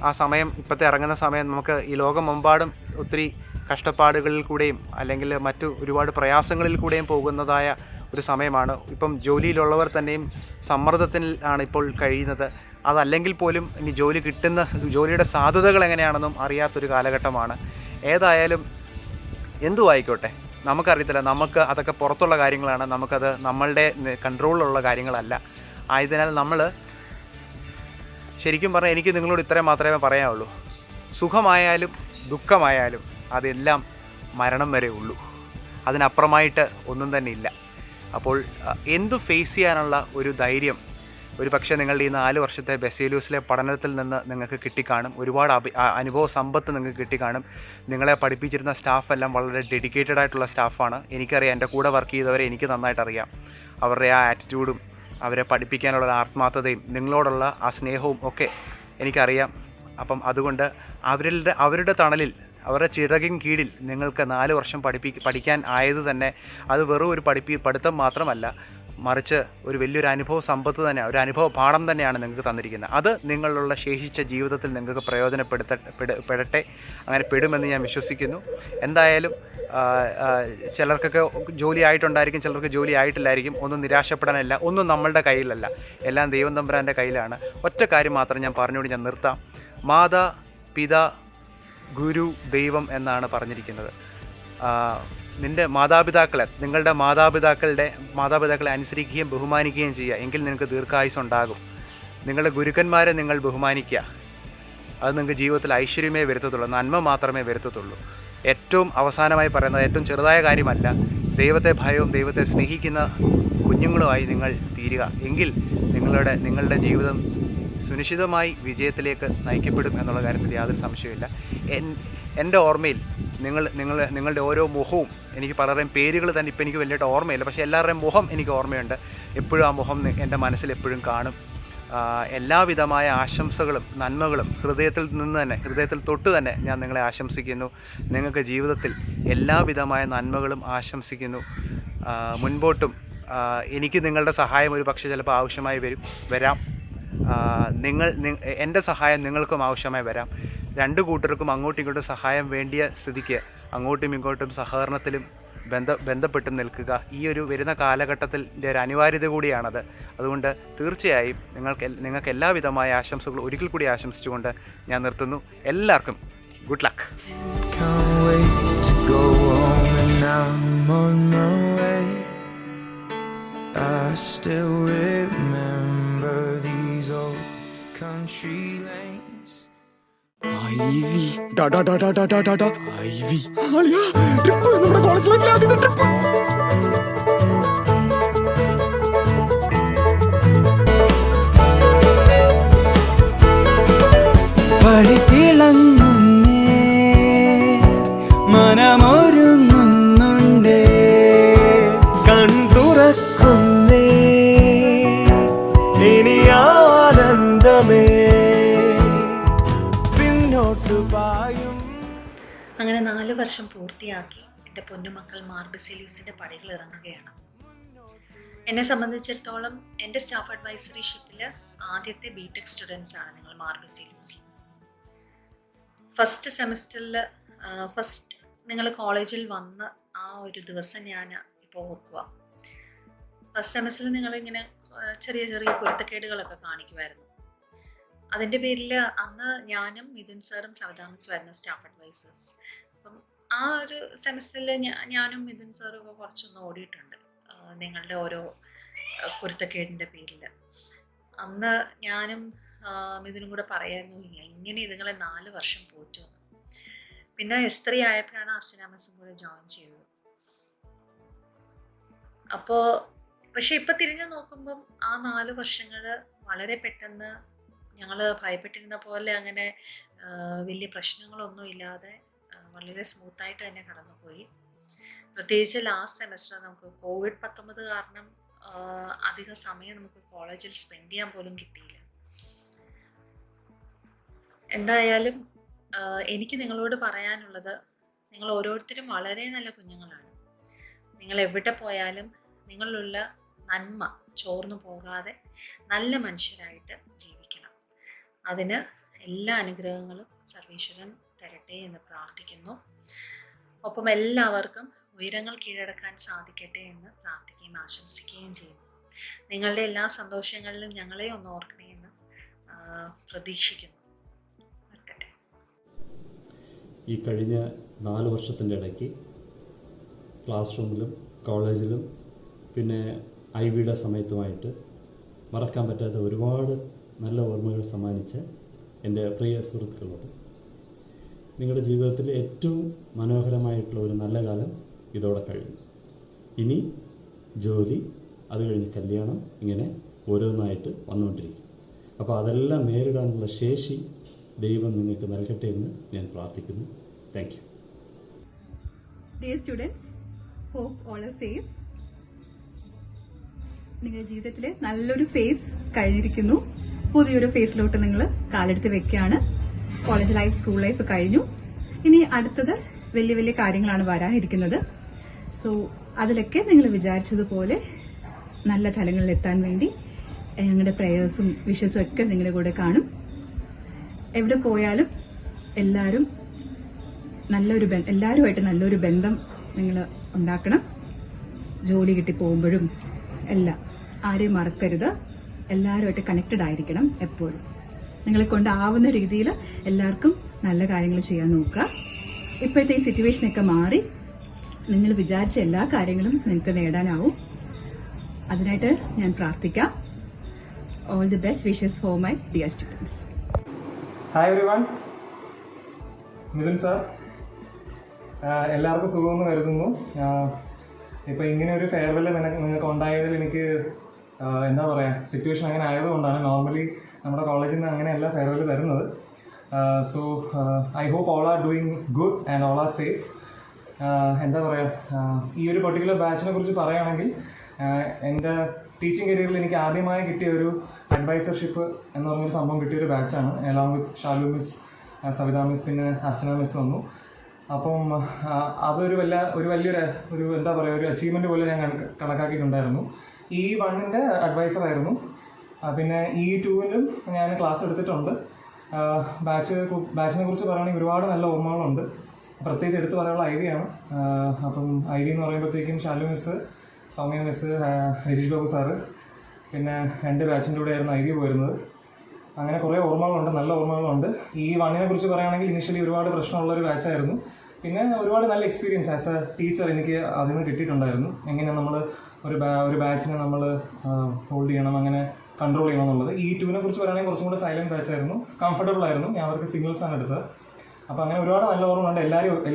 ആ സമയം, ഇപ്പോഴത്തെ ഇറങ്ങുന്ന സമയം നമുക്ക് ഈ ലോകമെമ്പാടും ഒത്തിരി കഷ്ടപ്പാടുകളിൽ കൂടെയും അല്ലെങ്കിൽ മറ്റു ഒരുപാട് പ്രയാസങ്ങളിൽ കൂടെയും പോകുന്നതായ ഒരു സമയമാണ്. ഇപ്പം ജോലിയിലുള്ളവർ തന്നെയും സമ്മർദ്ദത്തിൽ ആണ് ഇപ്പോൾ കഴിയുന്നത്. അതല്ലെങ്കിൽ പോലും ഇനി ജോലിയുടെ സാധ്യതകൾ എങ്ങനെയാണെന്നും അറിയാത്തൊരു കാലഘട്ടമാണ്. ഏതായാലും എന്തുമായിക്കോട്ടെ, നമുക്കറിയത്തില്ല. നമുക്ക് അതൊക്കെ പുറത്തുള്ള കാര്യങ്ങളാണ്. നമുക്കത് നമ്മളുടെ കൺട്രോളിലുള്ള കാര്യങ്ങളല്ല. ആയതിനാൽ നമ്മൾ ശരിക്കും പറഞ്ഞാൽ എനിക്ക് നിങ്ങളോട് ഇത്രയും മാത്രമേ പറയാനുള്ളൂ. സുഖമായാലും ദുഃഖമായാലും അതെല്ലാം മരണം വരെ ഉള്ളൂ. അതിനപ്പുറമായിട്ട് ഒന്നും തന്നെ ഇല്ല. അപ്പോൾ എന്തു ഫേസ് ചെയ്യാനുള്ള ഒരു ധൈര്യം ഒരു പക്ഷേ നിങ്ങളുടെ ഈ 4 വർഷത്തെ ബെസിയോലൂസിലെ പഠനത്തിൽ നിന്ന് നിങ്ങൾക്ക് കിട്ടിക്കാണും. ഒരുപാട് അനുഭവ സമ്പത്ത് നിങ്ങൾക്ക് കിട്ടിക്കാണും. നിങ്ങളെ പഠിപ്പിച്ചിരുന്ന സ്റ്റാഫെല്ലാം വളരെ ഡെഡിക്കേറ്റഡ് ആയിട്ടുള്ള സ്റ്റാഫാണ്. എനിക്കറിയാം, എൻ്റെ കൂടെ വർക്ക് ചെയ്തവരെ എനിക്ക് നന്നായിട്ടറിയാം. അവരുടെ ആ ആറ്റിറ്റ്യൂഡും അവരെ പഠിപ്പിക്കാനുള്ള ആത്മാർത്ഥതയും നിങ്ങളോടുള്ള ആ സ്നേഹവും ഒക്കെ എനിക്കറിയാം. അപ്പം അതുകൊണ്ട് അവരുടെ തണലിൽ, അവരുടെ ചിറകിൻ കീഴിൽ നിങ്ങൾക്ക് 4 വർഷം പഠിക്കാൻ ആയത് തന്നെ അത് വെറും ഒരു പഠിത്തം മാത്രമല്ല, മറിച്ച് ഒരു വലിയൊരു അനുഭവ സമ്പത്ത് തന്നെയാണ്, ഒരു അനുഭവ പാഠം തന്നെയാണ് നിങ്ങൾക്ക് തന്നിരിക്കുന്നത്. അത് നിങ്ങളുള്ള ശേഷിച്ച ജീവിതത്തിൽ നിങ്ങൾക്ക് പ്രയോജനപ്പെടട്ടെ. അങ്ങനെ പെടുമെന്ന് ഞാൻ വിശ്വസിക്കുന്നു. എന്തായാലും ചിലർക്കൊക്കെ ജോലി ആയിട്ടുണ്ടായിരിക്കും, ചിലർക്ക് ജോലി ആയിട്ടില്ലായിരിക്കും. ഒന്നും നിരാശപ്പെടാനല്ല, ഒന്നും നമ്മളുടെ കയ്യിലല്ല, എല്ലാം ദൈവം തമ്പുരാൻ്റെ കയ്യിലാണ്. ഒറ്റ കാര്യം മാത്രം ഞാൻ പറഞ്ഞുകൊണ്ട് ഞാൻ നിർത്താം. മാതാ പിതാ ഗുരു ദൈവം എന്നാണ് പറഞ്ഞിരിക്കുന്നത്. നിങ്ങളുടെ മാതാപിതാക്കളെ അനുസരിക്കുകയും ബഹുമാനിക്കുകയും ചെയ്യുക. എങ്കിൽ നിങ്ങൾക്ക് ദീർഘായുസ് ഉണ്ടാകും. നിങ്ങളുടെ ഗുരുക്കന്മാരെ നിങ്ങൾ ബഹുമാനിക്കുക. അത് നിങ്ങൾക്ക് ജീവിതത്തിൽ ഐശ്വര്യമേ വരുത്തത്തുള്ളൂ, നന്മ മാത്രമേ വരുത്തത്തുള്ളൂ. ഏറ്റവും അവസാനമായി പറയുന്നത്, ഏറ്റവും ചെറുതായ കാര്യമല്ല, ദൈവത്തെ ഭയവും ദൈവത്തെ സ്നേഹിക്കുന്ന കുഞ്ഞുങ്ങളുമായി നിങ്ങൾ തീരുക. എങ്കിൽ നിങ്ങളുടെ ജീവിതം സുനിശ്ചിതമായി വിജയത്തിലേക്ക് നയിക്കപ്പെടും എന്നുള്ള കാര്യത്തിൽ യാതൊരു സംശയമില്ല. എൻ്റെ ഓർമ്മയിൽ നിങ്ങളുടെ ഓരോ മുഖവും, എനിക്ക് പലരുടെയും പേരുകൾ തന്നെ ഇപ്പം എനിക്ക് വലിയായിട്ട് ഓർമ്മയില്ല, പക്ഷേ എല്ലാവരുടെയും മുഖം എനിക്ക് ഓർമ്മയുണ്ട്. എപ്പോഴും ആ മുഖം എൻ്റെ മനസ്സിൽ എപ്പോഴും കാണും. എല്ലാവിധമായ ആശംസകളും നന്മകളും ഹൃദയത്തിൽ തൊട്ട് തന്നെ ഞാൻ നിങ്ങളെ ആശംസിക്കുന്നു. നിങ്ങൾക്ക് ജീവിതത്തിൽ എല്ലാവിധമായ നന്മകളും ആശംസിക്കുന്നു. മുൻപോട്ടും എനിക്ക് നിങ്ങളുടെ സഹായം ഒരു പക്ഷേ ചിലപ്പോൾ ആവശ്യമായി വരാം. എൻ്റെ സഹായം നിങ്ങൾക്കും ആവശ്യമായി വരാം. രണ്ട് കൂട്ടർക്കും അങ്ങോട്ടും ഇങ്ങോട്ടും സഹായം വേണ്ടിയ സ്ഥിതിക്ക് അങ്ങോട്ടും ഇങ്ങോട്ടും സഹകരണത്തിലും ബന്ധപ്പെട്ടും നിൽക്കുക. ഈ ഒരു വരുന്ന കാലഘട്ടത്തിൻ്റെ ഒരു അനിവാര്യത കൂടിയാണത്. അതുകൊണ്ട് തീർച്ചയായും നിങ്ങൾക്ക് എല്ലാവിധമായ ആശംസകൾ ഒരിക്കൽ കൂടി ആശംസിച്ചുകൊണ്ട് ഞാൻ നിർത്തുന്നു. എല്ലാവർക്കും good luck. I still remember these old country lanes. IV IV trip നമ്മുടെ കോളേജ് ലൈഫിലെ ആദ്യത്തെ ട്രിപ്പ്. വഴി തിളങ്ങുന്നേ മനമൊരുങ്ങുന്നുണ്ടേ കൺ തുറക്കുന്നേ ഇനി ആനന്ദമേ പിന്നോട്ടു പായും. അങ്ങനെ 4 വർഷം പൂർത്തിയാക്കി എൻ്റെ പൊന്നുമക്കൾ മാർ ബസേലിയൂസിൻ്റെ പടികൾ ഇറങ്ങുകയാണ്. എന്നെ സംബന്ധിച്ചിടത്തോളം എൻ്റെ സ്റ്റാഫ് അഡ്വൈസറിഷിപ്പിൽ ആദ്യത്തെ ബിടെക് സ്റ്റുഡൻസ് ആണ് നിങ്ങൾ മാർ ബസേലിയൂസിൽ. ഫസ്റ്റ് സെമസ്റ്ററിൽ നിങ്ങൾ കോളേജിൽ വന്ന ആ ഒരു ദിവസം ഞാൻ ഇപ്പോൾ ഓർക്കുക. ഫസ്റ്റ് സെമസ്റ്ററിൽ നിങ്ങളിങ്ങനെ ചെറിയ ചെറിയ പൊരുത്തക്കേടുകളൊക്കെ കാണിക്കുമായിരുന്നു. അതിൻ്റെ പേരിൽ അന്ന് ഞാനും മിഥുൻ സാറും സവിതാമിസും ആയിരുന്നു സ്റ്റാഫ് അഡ്വൈസേഴ്സ്. അപ്പം ആ ഒരു സെമസ്റ്ററിൽ ഞാനും മിഥുൻ സാറും ഒക്കെ കുറച്ചൊന്ന് ഓടിയിട്ടുണ്ട് നിങ്ങളുടെ ഓരോ പൊരുത്തക്കേടിൻ്റെ പേരിൽ. അന്ന് ഞാനും മിഥുനും കൂടെ പറയായിരുന്നു എങ്ങനെ ഇതുങ്ങളെ 4 വർഷം പോറ്റുമെന്ന്. പിന്നെ S3 ആയപ്പോഴാണ് അർച്ചന മിസ്സും കൂടെ ജോയിൻ ചെയ്തത്. അപ്പോൾ പക്ഷെ ഇപ്പം തിരിഞ്ഞു നോക്കുമ്പം ആ 4 വർഷങ്ങൾ വളരെ പെട്ടെന്ന് ഞങ്ങൾ ഭയപ്പെട്ടിരുന്ന പോലെ അങ്ങനെ വലിയ പ്രശ്നങ്ങളൊന്നും ഇല്ലാതെ വളരെ സ്മൂത്തായിട്ട് തന്നെ കടന്നുപോയി. പ്രത്യേകിച്ച് ലാസ്റ്റ് സെമസ്റ്റർ നമുക്ക് COVID-19 കാരണം അധിക സമയം നമുക്ക് കോളേജിൽ സ്പെൻഡ് ചെയ്യാൻ പോലും കിട്ടിയില്ല. എന്തായാലും എനിക്ക് നിങ്ങളോട് പറയാനുള്ളത്, നിങ്ങൾ ഓരോരുത്തരും വളരെ നല്ല കുഞ്ഞുങ്ങളാണ്. നിങ്ങൾ എവിടെ പോയാലും നിങ്ങളിലുള്ള നന്മ ചോർന്നു പോകാതെ നല്ല മനുഷ്യരായിട്ട് ജീവിക്കണം. അതിന് എല്ലാ അനുഗ്രഹങ്ങളും സർവേശ്വരൻ തരട്ടെ എന്ന് പ്രാർത്ഥിക്കുന്നു. ഒപ്പം എല്ലാവർക്കും ഉയരങ്ങൾ കീഴടക്കാൻ സാധിക്കട്ടെ എന്ന് പ്രാർത്ഥിക്കുകയും ആശംസിക്കുകയും ചെയ്യുന്നു. നിങ്ങളുടെ എല്ലാ സന്തോഷങ്ങളിലും ഞങ്ങളെ ഒന്ന് ഓർക്കണേ എന്ന് പ്രതീക്ഷിക്കുന്നു. ഈ കഴിഞ്ഞ 4 വർഷത്തിൻ്റെ ഇടയ്ക്ക് ക്ലാസ് റൂമിലും കോളേജിലും പിന്നെ ഐവിയുടെ സമയത്തുമായിട്ട് മറക്കാൻ പറ്റാത്ത ഒരുപാട് നല്ല ഓർമ്മകൾ സമ്മാനിച്ച എൻ്റെ പ്രിയ സുഹൃത്തുക്കളോട്, നിങ്ങളുടെ ജീവിതത്തിൽ ഏറ്റവും മനോഹരമായിട്ടുള്ള ഒരു നല്ല കാലം ഇതോടെ കഴിഞ്ഞു. ഇനി ജോലി, അത് കഴിഞ്ഞ് കല്യാണം, ഇങ്ങനെ ഓരോന്നായിട്ട് വന്നുകൊണ്ടിരിക്കും. അപ്പോൾ അതെല്ലാം നേരിടാനുള്ള ശേഷി ദൈവം നിങ്ങൾക്ക് നൽകട്ടെ എന്ന് ഞാൻ പ്രാർത്ഥിക്കുന്നു. Thank you. Dear students, hope all are safe. നിങ്ങളുടെ ജീവിതത്തിൽ നല്ലൊരു ഫേസ് കഴിഞ്ഞിരിക്കുന്നു. പുതിയൊരു ഫേസിലോട്ട് നിങ്ങൾ കാലെടുത്ത് വെക്കുകയാണ്. കോളേജ് ലൈഫ്, സ്കൂൾ ലൈഫ് കഴിഞ്ഞു. ഇനി അടുത്തത് വലിയ വലിയ കാര്യങ്ങളാണ് വരാനിരിക്കുന്നത്. സോ അതിലൊക്കെ നിങ്ങൾ വിചാരിച്ചതുപോലെ നല്ല തലങ്ങളിൽ എത്താൻ വേണ്ടി ഞങ്ങളുടെ പ്രേയേഴ്സും വിഷസും ഒക്കെ നിങ്ങളുടെ കൂടെ കാണും. എവിടെ പോയാലും എല്ലാവരുമായിട്ട് നല്ലൊരു ബന്ധം നിങ്ങൾ ഉണ്ടാക്കണം. ജോലി കിട്ടി പോകുമ്പോഴും എല്ലാം ആരെയും മറക്കരുത്. എല്ലാവരുമായിട്ട് കണക്റ്റഡ് ആയിരിക്കണം എപ്പോഴും. നിങ്ങളെ കൊണ്ടാവുന്ന രീതിയിൽ എല്ലാവർക്കും നല്ല കാര്യങ്ങൾ ചെയ്യാൻ നോക്കുക. ഇപ്പോഴത്തെ ഈ സിറ്റുവേഷനൊക്കെ മാറി നിങ്ങൾ വിചാരിച്ച എല്ലാ കാര്യങ്ങളും നിങ്ങൾക്ക് നേടാനാവും. അതിനായിട്ട് ഞാൻ പ്രാർത്ഥിക്കാം. All the best wishes for my dear students. Hi everyone, Mithun sir. എല്ലാവർക്കും സുഖമെന്ന് കരുതുന്നു. ഇപ്പോൾ ഇങ്ങനെ ഒരു ഫെയർവെൽ നിങ്ങൾക്ക് ഉണ്ടായതിൽ എനിക്ക് എന്താ പറയുക, സിറ്റുവേഷൻ അങ്ങനെ ആയതുകൊണ്ടാണ്. നോർമലി നമ്മുടെ കോളേജിൽ നിന്ന് അങ്ങനെയല്ല ഫെയർവെൽ തരുന്നത്. So I hope all are doing good and all are safe. എന്താ പറയുക, ഈ ഒരു പെർട്ടിക്കുലർ ബാച്ചിനെ കുറിച്ച് പറയുകയാണെങ്കിൽ എൻ്റെ ടീച്ചിങ് കരിയറിൽ എനിക്ക് ആദ്യമായി കിട്ടിയ ഒരു അഡ്വൈസർഷിപ്പ് എന്ന് പറഞ്ഞൊരു സംഭവം കിട്ടിയൊരു ബാച്ചാണ്. Along with Shalu miss, Savitha miss, പിന്നെ അർച്ചന മിസ് വന്നു. അപ്പം അതൊരു വലിയൊരു എന്താ പറയുക, ഒരു അച്ചീവ്മെൻറ്റ് പോലെ ഞാൻ കണക്കാക്കിയിട്ടുണ്ടായിരുന്നു. E1-ൻ്റെ അഡ്വൈസറായിരുന്നു. പിന്നെ E2-ലും ഞാൻ ക്ലാസ് എടുത്തിട്ടുണ്ട്. ബാച്ചിനെ കുറിച്ച് പറയുകയാണെങ്കിൽ ഒരുപാട് നല്ല ഓർമ്മകളുണ്ട്. പ്രത്യേകിച്ച് എടുത്ത് പറയാനുള്ള ഐവിയാണ്. അപ്പം ഐവി എന്ന് പറയുമ്പോഴത്തേക്കും Shalu miss, Soumya miss, Rajeesh Babu sir, പിന്നെ 2 ബാച്ചിൻ്റെ കൂടെ ആയിരുന്നു ഐവി പോയിരുന്നത്. അങ്ങനെ കുറേ ഓർമ്മകളുണ്ട്, നല്ല ഓർമ്മകളുണ്ട്. E1-നെ കുറിച്ച് പറയുകയാണെങ്കിൽ ഇനിഷ്യലി ഒരുപാട് പ്രശ്നമുള്ളൊരു ബാച്ചായിരുന്നു. പിന്നെ ഒരുപാട് നല്ല എക്സ്പീരിയൻസ് ആസ് എ ടീച്ചർ എനിക്ക് അതിൽ നിന്ന് കിട്ടിയിട്ടുണ്ടായിരുന്നു. എങ്ങനെ നമ്മൾ ഒരു ബാച്ചിനെ നമ്മൾ ഹോൾഡ് ചെയ്യണം, അങ്ങനെ കൺട്രോൾ ചെയ്യണം എന്നുള്ളത്. E2-നെ കുറിച്ച് പറയുകയാണെങ്കിൽ കുറച്ചും കൂടെ സൈലൻറ്റ് ബാച്ചായിരുന്നു, കംഫർട്ടബിൾ ആയിരുന്നു. ഞാൻ അവർക്ക് സിഗ്നൽസാണ് എടുത്തത്. അപ്പോൾ അങ്ങനെ ഒരുപാട് നല്ല ഓർമ്മയുണ്ട്.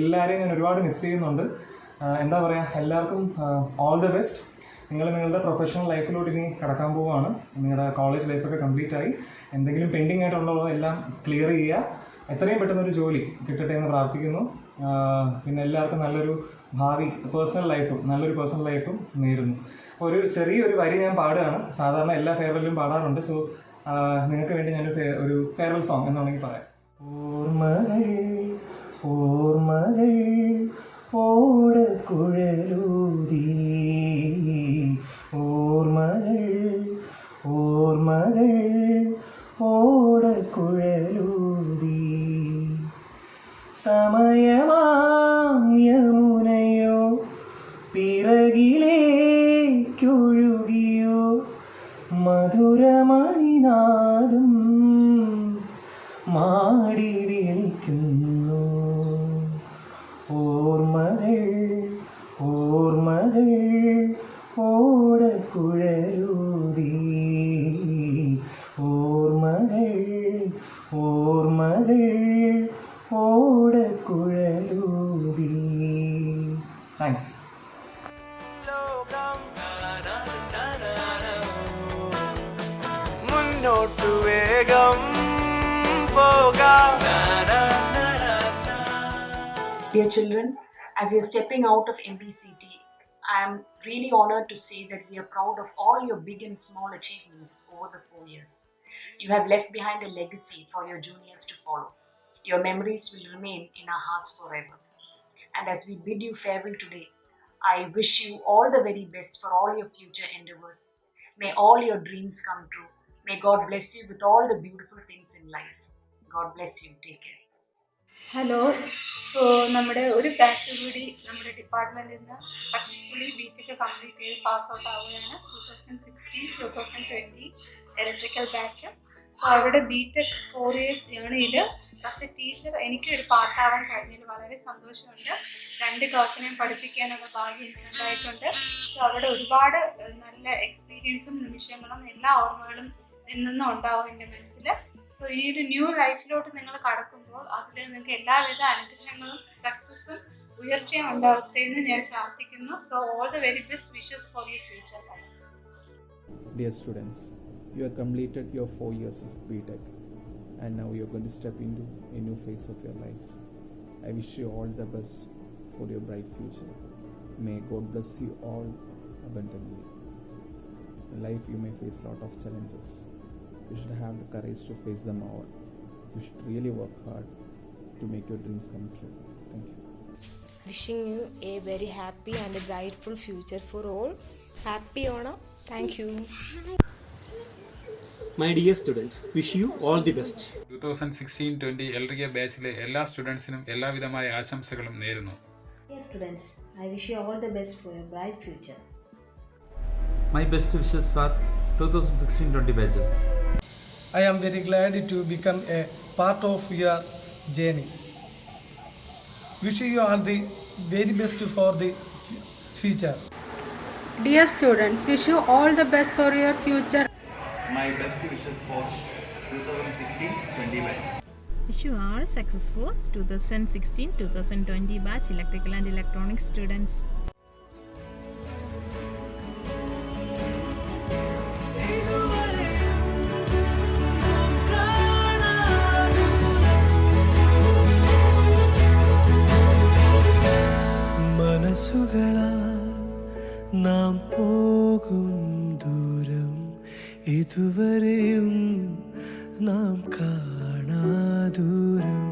എല്ലാവരെയും ഞാൻ ഒരുപാട് മിസ് ചെയ്യുന്നുണ്ട്. എന്താ പറയുക, എല്ലാവർക്കും ഓൾ ദി ബെസ്റ്റ്. നിങ്ങൾ നിങ്ങളുടെ പ്രൊഫഷണൽ ലൈഫിലോട്ട് ഇനി കടക്കാൻ പോവുകയാണ്. നിങ്ങളുടെ കോളേജ് ലൈഫൊക്കെ കംപ്ലീറ്റ് ആയി. എന്തെങ്കിലും പെൻഡിങ് ആയിട്ടുള്ളതെല്ലാം ക്ലിയർ ചെയ്യുക. എത്രയും പെട്ടെന്നൊരു ജോലി കിട്ടട്ടെ എന്ന് പ്രാർത്ഥിക്കുന്നു. പിന്നെ എല്ലാവർക്കും നല്ലൊരു ഭാവി നല്ലൊരു പേഴ്സണൽ ലൈഫും നേരുന്നു. ഒരു ചെറിയൊരു വരി ഞാൻ പാടുകയാണ്. സാധാരണ എല്ലാ ഫെയർവെല്ലും പാടാറുണ്ട്. സോ നിങ്ങൾക്ക് വേണ്ടി ഞാനൊരു ഫെയർവെൽ സോങ് എന്നാണെങ്കിൽ പറയാം. ഓർമ്മകൾ ഓടക്കുഴലൂതി, ഓർമ്മകൾ ഓടക്കുഴലൂതി, സമയമാം യമുനയോ പിറകിലേക്കൊഴുകിയോ, മധുരമണിനാദം മാടി വിളിക്കുന്നു. ഓർമ്മകൾ ഓടക്കുഴലൂതി, ഓർമ്മകൾ ഓടക്കുഴലൂതി. താങ്ക്സ്. മുന്നോട്ടു വേഗം പോകാം. Dear children, as you are stepping out of MBCT, I am really honored to say that we are proud of all your big and small achievements over the 4 years. You have left behind a legacy for your juniors to follow. Your memories will remain in our hearts forever. And as we bid you farewell today, I wish you all the very best for all your future endeavors. May all your dreams come true. May God bless you with all the beautiful things in life. God bless you. Take care. Hello. So നമ്മുടെ ഒരു batch കൂടി നമ്മുടെ ഡിപ്പാർട്ട്മെൻറ്റിൽ നിന്ന് successfully BTech complete ചെയ്ത് pass out ആവുകയാണ്. 2016-2020 electrical batch. So അവരുടെ BTech 4 years ജേണിയിൽ ആസ് എ ടീച്ചർ എനിക്ക് ഒരു പാർട്ടാവാൻ കഴിഞ്ഞതിൽ വളരെ സന്തോഷമുണ്ട്. 2 ക്ലാസ്സിനെയും പഠിപ്പിക്കാനുള്ള ഭാഗ്യം എനിക്കുണ്ടായിട്ടുണ്ട്. സോ അവിടെ ഒരുപാട് നല്ല എക്സ്പീരിയൻസും നിമിഷങ്ങളും എല്ലാ ഓർമ്മകളും നിന്നും ഉണ്ടാവും എൻ്റെ മനസ്സിൽ. സോ ഈ ഒരു ന്യൂ ലൈഫിലോട്ട് നിങ്ങൾ കടക്കുമ്പോൾ അതിൽ നിങ്ങൾക്ക് എല്ലാവിധ അനുഗ്രഹങ്ങളും സക്സസ്സും ഉയർച്ചയും ഉണ്ടാകട്ടെ എന്ന് ഞാൻ പ്രാർത്ഥിക്കുന്നു. So all the very best wishes for your future life. Dear students, you have completed your 4 years of BTech and now you are going to step into a new phase of your life. I wish you all the best for your bright future. May God bless you all abundantly. In life you may face a lot of challenges. You should have the courage to face them all. You should really work hard to make your dreams come true. Thank you. Wishing you a very happy and a brightful future for all. Happy Onam. Thank you. My dear students, wish you all the best. 2016-20 എൽറിയ ബാച്ചിലെ എല്ലാ സ്റ്റുഡൻസിനും എല്ലാവിധമായ ആശംസകളും നേരുന്നു. Dear students, I wish you all the best for your bright future. My best wishes for 2016-20 batches. I am very glad to become a part of your journey. Wishing you all the very best for the future. Dear students, wish you all the best for your future. My best wishes for 2016-20 batches. Wish you all successful 2016-2020 batch electrical and electronics students. മനസ്സുകളാൽ നാം പോകും ദൂരം ഇതുവരെയും നാം കാണാ ദൂരം.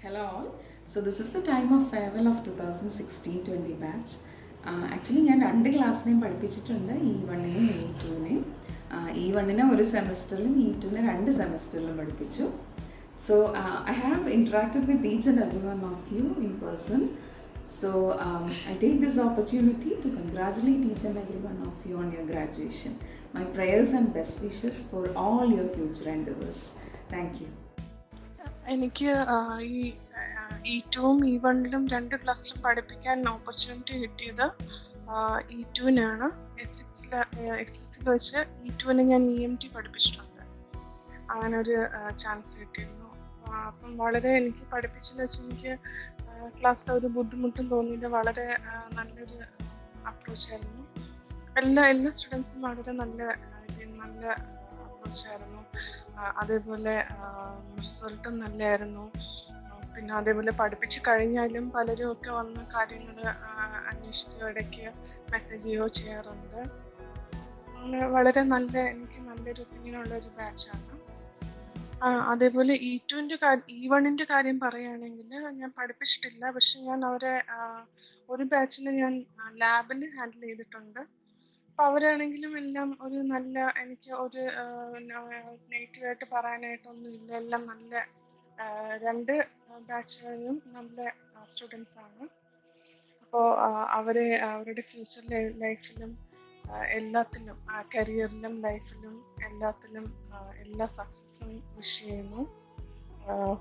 Hello all. So this is the time of farewell of 2016-20 batch. Actually ഞാൻ 2 ക്ലാസ്സിനെയും പഠിപ്പിച്ചിട്ടുണ്ട്, E1-നെയും E2-നെയും. E1-നെ ഒരു സെമസ്റ്ററിലും E2-നെ 2 സെമസ്റ്ററിലും പഠിപ്പിച്ചു. So I have interacted with each and every one of you in person. So I take this opportunity to congratulate each and every one of you on your graduation. My prayers and best wishes for all your future endeavors. Thank you. എനിക്ക് ഈ E2-ഉം E1-ലും 2 ക്ലാസ്സിലും പഠിപ്പിക്കാൻ opportunity കിട്ടിയത് E2-നാണ്. എക്സസിൽ വെച്ച് E2-നെ ഞാൻ EMT പഠിപ്പിച്ചിട്ടുണ്ട്. അങ്ങനെ ഒരു ചാൻസ് കിട്ടിയിരുന്നു. അപ്പം വളരെ എനിക്ക് പഠിപ്പിച്ചെന്ന് വെച്ചാൽ എനിക്ക് ക്ലാസ്സിൽ ഒരു ബുദ്ധിമുട്ടും തോന്നിയില്ല. വളരെ നല്ലൊരു അപ്രോച്ചായിരുന്നു. എല്ലാ സ്റ്റുഡൻസും വളരെ നല്ല അപ്രോച്ചായിരുന്നു. അതേപോലെ റിസൾട്ടും നല്ലതായിരുന്നു. പിന്നെ അതേപോലെ പഠിപ്പിച്ച് കഴിഞ്ഞാലും പലരും ഒക്കെ വന്ന് കാര്യങ്ങൾ അന്വേഷിക്കുകയോ ഇടയ്ക്ക് മെസ്സേജ് ചെയ്യുകയോ ചെയ്യാറുണ്ട്. അങ്ങനെ വളരെ എനിക്ക് നല്ലൊരു ഒപ്പീനിയനുള്ളൊരു ബാച്ചാണ്. അതേപോലെ E1-ൻ്റെ കാര്യം പറയുകയാണെങ്കിൽ ഞാൻ പഠിപ്പിച്ചിട്ടില്ല. പക്ഷെ ഞാൻ അവരെ ഒരു ബാച്ചിൽ ഞാൻ ലാബിൽ ഹാൻഡിൽ ചെയ്തിട്ടുണ്ട്. അപ്പോൾ അവരാണെങ്കിലും എല്ലാം ഒരു നല്ല, എനിക്ക് ഒരു നെഗറ്റീവായിട്ട് പറയാനായിട്ടൊന്നുമില്ല. എല്ലാം നല്ല 2 ബാച്ചുകളിലും നല്ല സ്റ്റുഡൻസാണ്. അപ്പോൾ അവരുടെ ഫ്യൂച്ചർ ലൈഫിലും എല്ലാത്തിലും, കരിയറിലും ലൈഫിലും എല്ലാത്തിലും എല്ലാ സക്സസ്സും വിഷ് ചെയ്യുന്നു.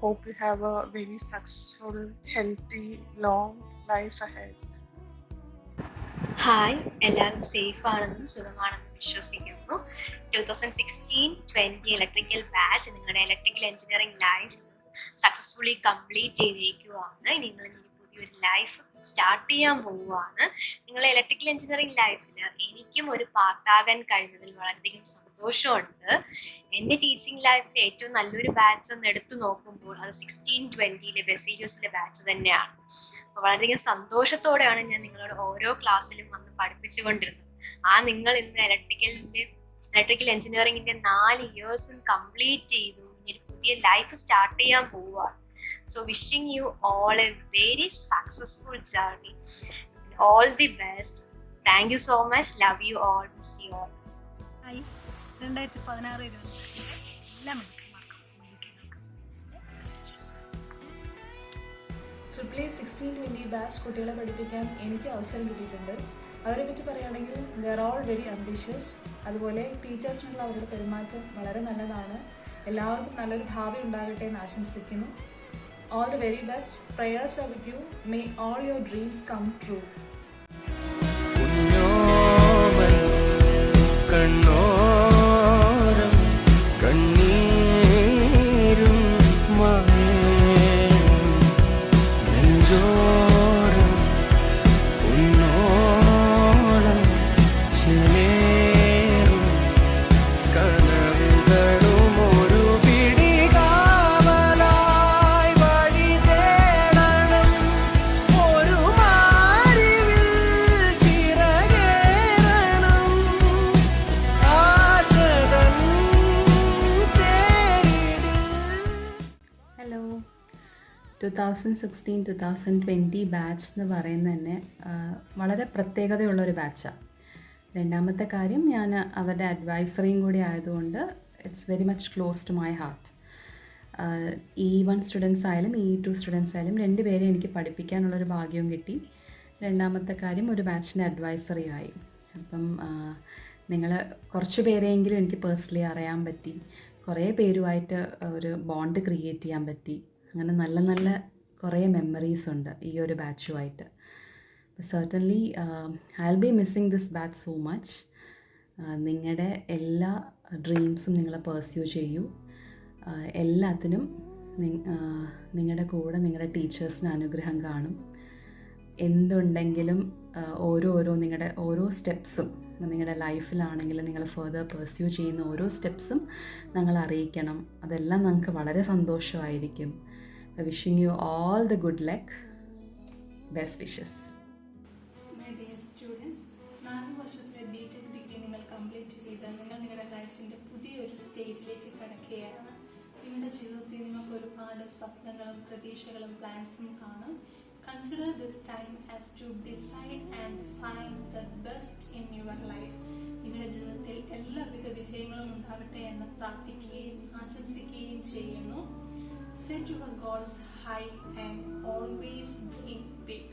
Hope you have a very successful healthy long life ahead. Hi, എല്ലാവരും സേഫ് ആണെന്നും സുഖമാണെന്നും വിശ്വസിക്കുന്നു. 2016-20 ഇലക്ട്രിക്കൽ ബാച്ച് നിങ്ങളുടെ electrical engineering life successfully complete ചെയ്തേക്കുവാണ്. നിങ്ങൾ പുതിയൊരു ലൈഫ് സ്റ്റാർട്ട് ചെയ്യാൻ പോവുകയാണ്. നിങ്ങളുടെ ഇലക്ട്രിക്കൽ എഞ്ചിനീയറിംഗ് ലൈഫിൽ എനിക്കും ഒരു പാർട്ടാകാൻ കഴിഞ്ഞതിൽ വളരെയധികം സന്തോഷമുണ്ട്. എൻ്റെ ടീച്ചിങ് ലൈഫിൽ ഏറ്റവും നല്ലൊരു ബാച്ച് എന്ന് എടുത്തു നോക്കുമ്പോൾ അത് 16-20 ബെസീരിയസിലെ ബാച്ച് തന്നെയാണ്. അപ്പോൾ വളരെയധികം സന്തോഷത്തോടെയാണ് ഞാൻ നിങ്ങളോട് ഓരോ ക്ലാസ്സിലും വന്ന് പഠിപ്പിച്ചുകൊണ്ടിരുന്നത്. നിങ്ങൾ ഇന്ന് ഇലക്ട്രിക്കൽ എഞ്ചിനീയറിംഗിൻ്റെ 4 ഇയേഴ്സും കംപ്ലീറ്റ് ചെയ്തു. ഇനി ഒരു പുതിയ ലൈഫ് സ്റ്റാർട്ട് ചെയ്യാൻ പോവുകയാണ്. So wishing you all a very successful journey. All the best. Thank you so much. Love you all. Miss you all. Hi. 2016-20 എല്ലാ മിടുക്കന്മാർക്കും മിടുക്കികൾക്കും ട്രിപ്പിൾ 16-20 ബാച്ച് കുട്ടികളെ പഠിപ്പിക്കാൻ എനിക്ക് അവസരം കിട്ടിയിട്ടുണ്ട്. അവരെ പറ്റി പറയുകയാണെങ്കിൽ they are all very ambitious. അതുപോലെ ടീച്ചേഴ്സിനുള്ള അവരുടെ പെരുമാറ്റം വളരെ നല്ലതാണ്. എല്ലാവർക്കും നല്ലൊരു ഭാവി ഉണ്ടാകട്ടെ എന്ന് ആശംസിക്കുന്നു. All the very best. Prayers are with you. May all your dreams come true. Hello, 2016-20 batch എന്ന് പറയുന്നത് തന്നെ വളരെ പ്രത്യേകതയുള്ളൊരു ബാച്ചാണ്. രണ്ടാമത്തെ കാര്യം, ഞാൻ അവരുടെ അഡ്വൈസറിയും കൂടി ആയതുകൊണ്ട് it's very much close to my heart. E1 students ആയാലും E2 സ്റ്റുഡൻസ് ആയാലും 2 പേരെ എനിക്ക് പഠിപ്പിക്കാനുള്ളൊരു ഭാഗ്യവും കിട്ടി. രണ്ടാമത്തെ കാര്യം, ഒരു ബാച്ചിൻ്റെ അഡ്വൈസറി ആയി. അപ്പം നിങ്ങൾ കുറച്ച് പേരെയെങ്കിലും എനിക്ക് പേഴ്സണലി അറിയാൻ പറ്റി. കുറേ പേരുമായിട്ട് ഒരു ബോണ്ട് ക്രിയേറ്റ് ചെയ്യാൻ പറ്റി. അങ്ങനെ നല്ല നല്ല കുറേ മെമ്മറീസ് ഉണ്ട് ഈ ഒരു ബാച്ചുമായിട്ട്. Certainly I will be missing this batch so much. നിങ്ങളുടെ എല്ലാ ഡ്രീംസും നിങ്ങൾ പെർസ്യൂ ചെയ്യൂ. എല്ലാത്തിനും നിങ്ങളുടെ കൂടെ നിങ്ങളുടെ ടീച്ചേഴ്സിന് അനുഗ്രഹം കാണും. എന്തുണ്ടെങ്കിലും നിങ്ങളുടെ ഓരോ സ്റ്റെപ്സും നിങ്ങളുടെ ലൈഫിലാണെങ്കിലും നിങ്ങൾ ഫർദർ പെർസ്യൂ ചെയ്യുന്ന ഓരോ സ്റ്റെപ്സും ഞങ്ങൾ അറിയിക്കണം. അതെല്ലാം ഞങ്ങൾക്ക് വളരെ സന്തോഷമായിരിക്കും. Wishing you all the good luck. Best wishes. My dear students, 4 വർഷത്തെ BTech ഡിഗ്രി നിങ്ങൾ കംപ്ലീറ്റ് ചെയ്ത് നിങ്ങളുടെ ലൈഫിൻ്റെ പുതിയൊരു സ്റ്റേജിലേക്ക് കടക്കുകയാണ്. നിങ്ങളുടെ ജീവിതത്തിൽ നിങ്ങൾക്ക് ഒരുപാട് സ്വപ്നങ്ങളും പ്രതീക്ഷകളും പ്ലാൻസും കാണും. Consider this time as to decide and find the best in your life. നിങ്ങളുടെ ജീവിതത്തിൽ എല്ലാവിധ വിജയങ്ങളും ഉണ്ടാവട്ടെ എന്ന് പ്രാർത്ഥിക്കുകയും ആശംസിക്കുകയും ചെയ്യുന്നു. Set your goals high and always dream big.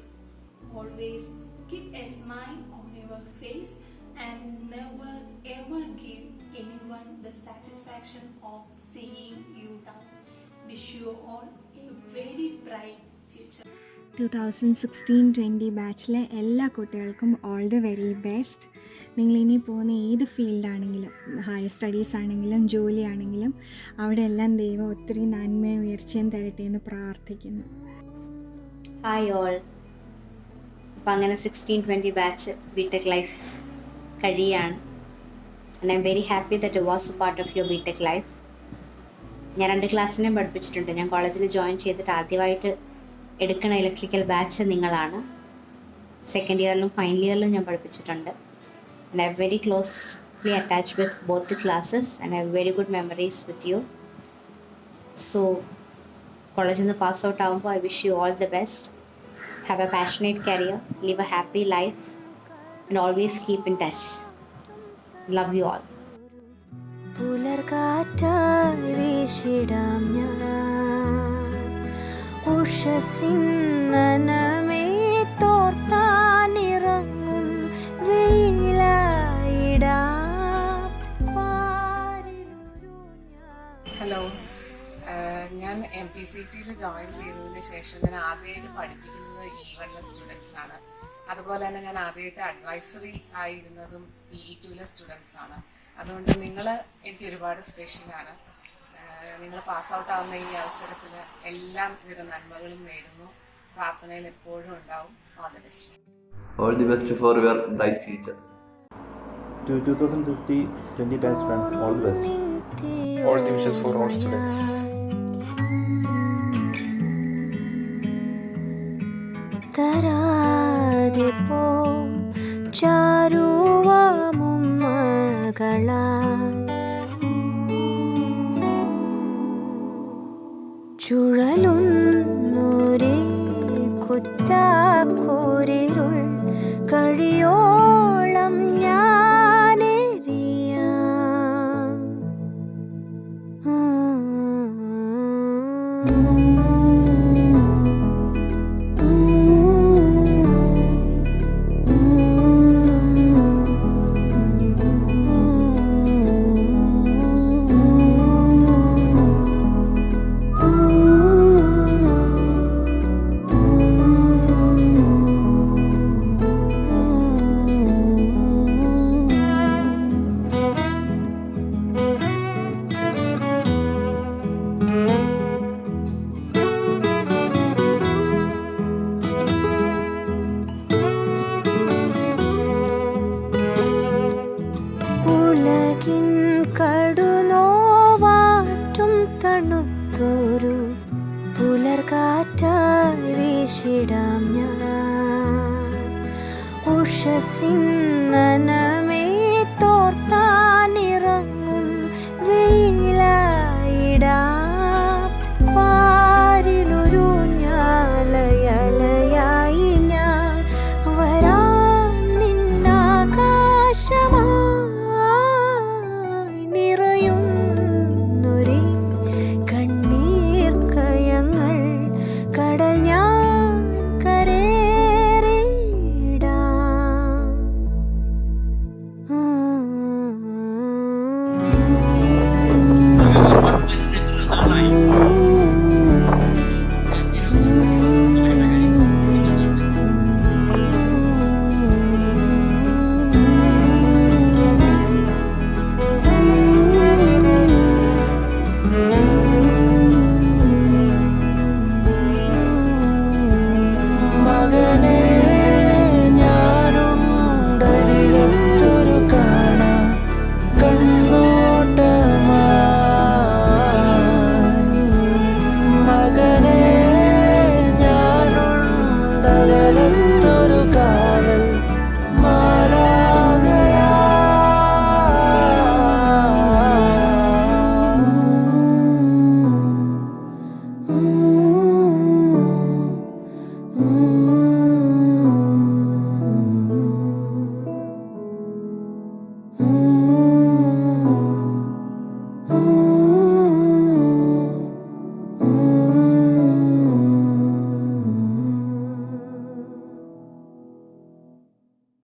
Always keep a smile on your face and never ever give anyone the satisfaction of seeing you down. Wish you all a very bright future. 2016-20 ബാച്ചിലെ എല്ലാ കുട്ടികൾക്കും all the very best. നിങ്ങളിനി പോകുന്ന ഏത് ഫീൽഡാണെങ്കിലും, higher studies ആണെങ്കിലും ജോലിയാണെങ്കിലും അവിടെ എല്ലാം ദൈവം ഒത്തിരി നന്മയും ഉയർച്ചയും തരട്ടെ എന്ന് പ്രാർത്ഥിക്കുന്നു. Hi all. അപ്പം അങ്ങനെ 16-20 ബാച്ച് ബിടെക് ലൈഫ് കഴിയാണ്. And I'm very happy that it was a part of your BTech life. ഞാൻ 2 ക്ലാസ്സിനെയും പഠിപ്പിച്ചിട്ടുണ്ട്. ഞാൻ കോളേജിൽ ജോയിൻ ചെയ്തിട്ട് ആദ്യമായിട്ട് എടുക്കുന്ന ഇലക്ട്രിക്കൽ ബാച്ച് നിങ്ങളാണ്. സെക്കൻഡ് ഇയറിലും ഫൈനൽ ഇയറിലും ഞാൻ പഠിപ്പിച്ചിട്ടുണ്ട്. And I'm very closely attached with both the classes and I have very good memories with you. So കോളേജിൽ നിന്ന് പാസ് ഔട്ട് ആകുമ്പോൾ I wish you all the best. Have A passionate career, live a happy life and always keep in touch. Love you all. പുലർകാറ്റായി വീശിടാം ഞാൻ ഉഷസിന്നനമേ തോർത്താനിറങ്ങും വെയിലായിടാം. Hello, ഞാൻ MPCT-യിൽ join ചെയ്തതിന് ശേഷം ഞാൻ ആദ്യമായിട്ട് പഠിപ്പിക്കുന്നത് E1-ലെ സ്റ്റുഡൻസ് ആണ്. അതുപോലെ തന്നെ ഞാൻ ആദ്യമായിട്ട് അഡ്വൈസറി ആയിരുന്നതും E2-ലെ സ്റ്റുഡൻസ് ആണ്. അതുകൊണ്ട് നിങ്ങൾ എനിക്ക് ഒരുപാട് സ്പെഷ്യലാണ്. നിങ്ങൾ പാസ് ഔട്ട് ആവുന്ന ഈ അവസരത്തിൽ എല്ലാവിധ നന്മകളും നേരുന്നു. പ്രാർത്ഥനയിൽ എപ്പോഴും ഉണ്ടാവും. All the best. All the best for your bright future. To 2016-20 batch friends, all the best. All the wishes for all students. തരാതെ പോ ചാരുവാമുമ്മകളാ ചുഴലുന്നൊരേ കുറ്റാക്കൂരിരുൾ കഴിയോളം ഞാനെറിയാം. ഉലകിൻ കടുനോവാറ്റും തണുത്തൊരു പുലർകാറ്റായി വീശിടാം ഞാൻ ഉഷസിന്നന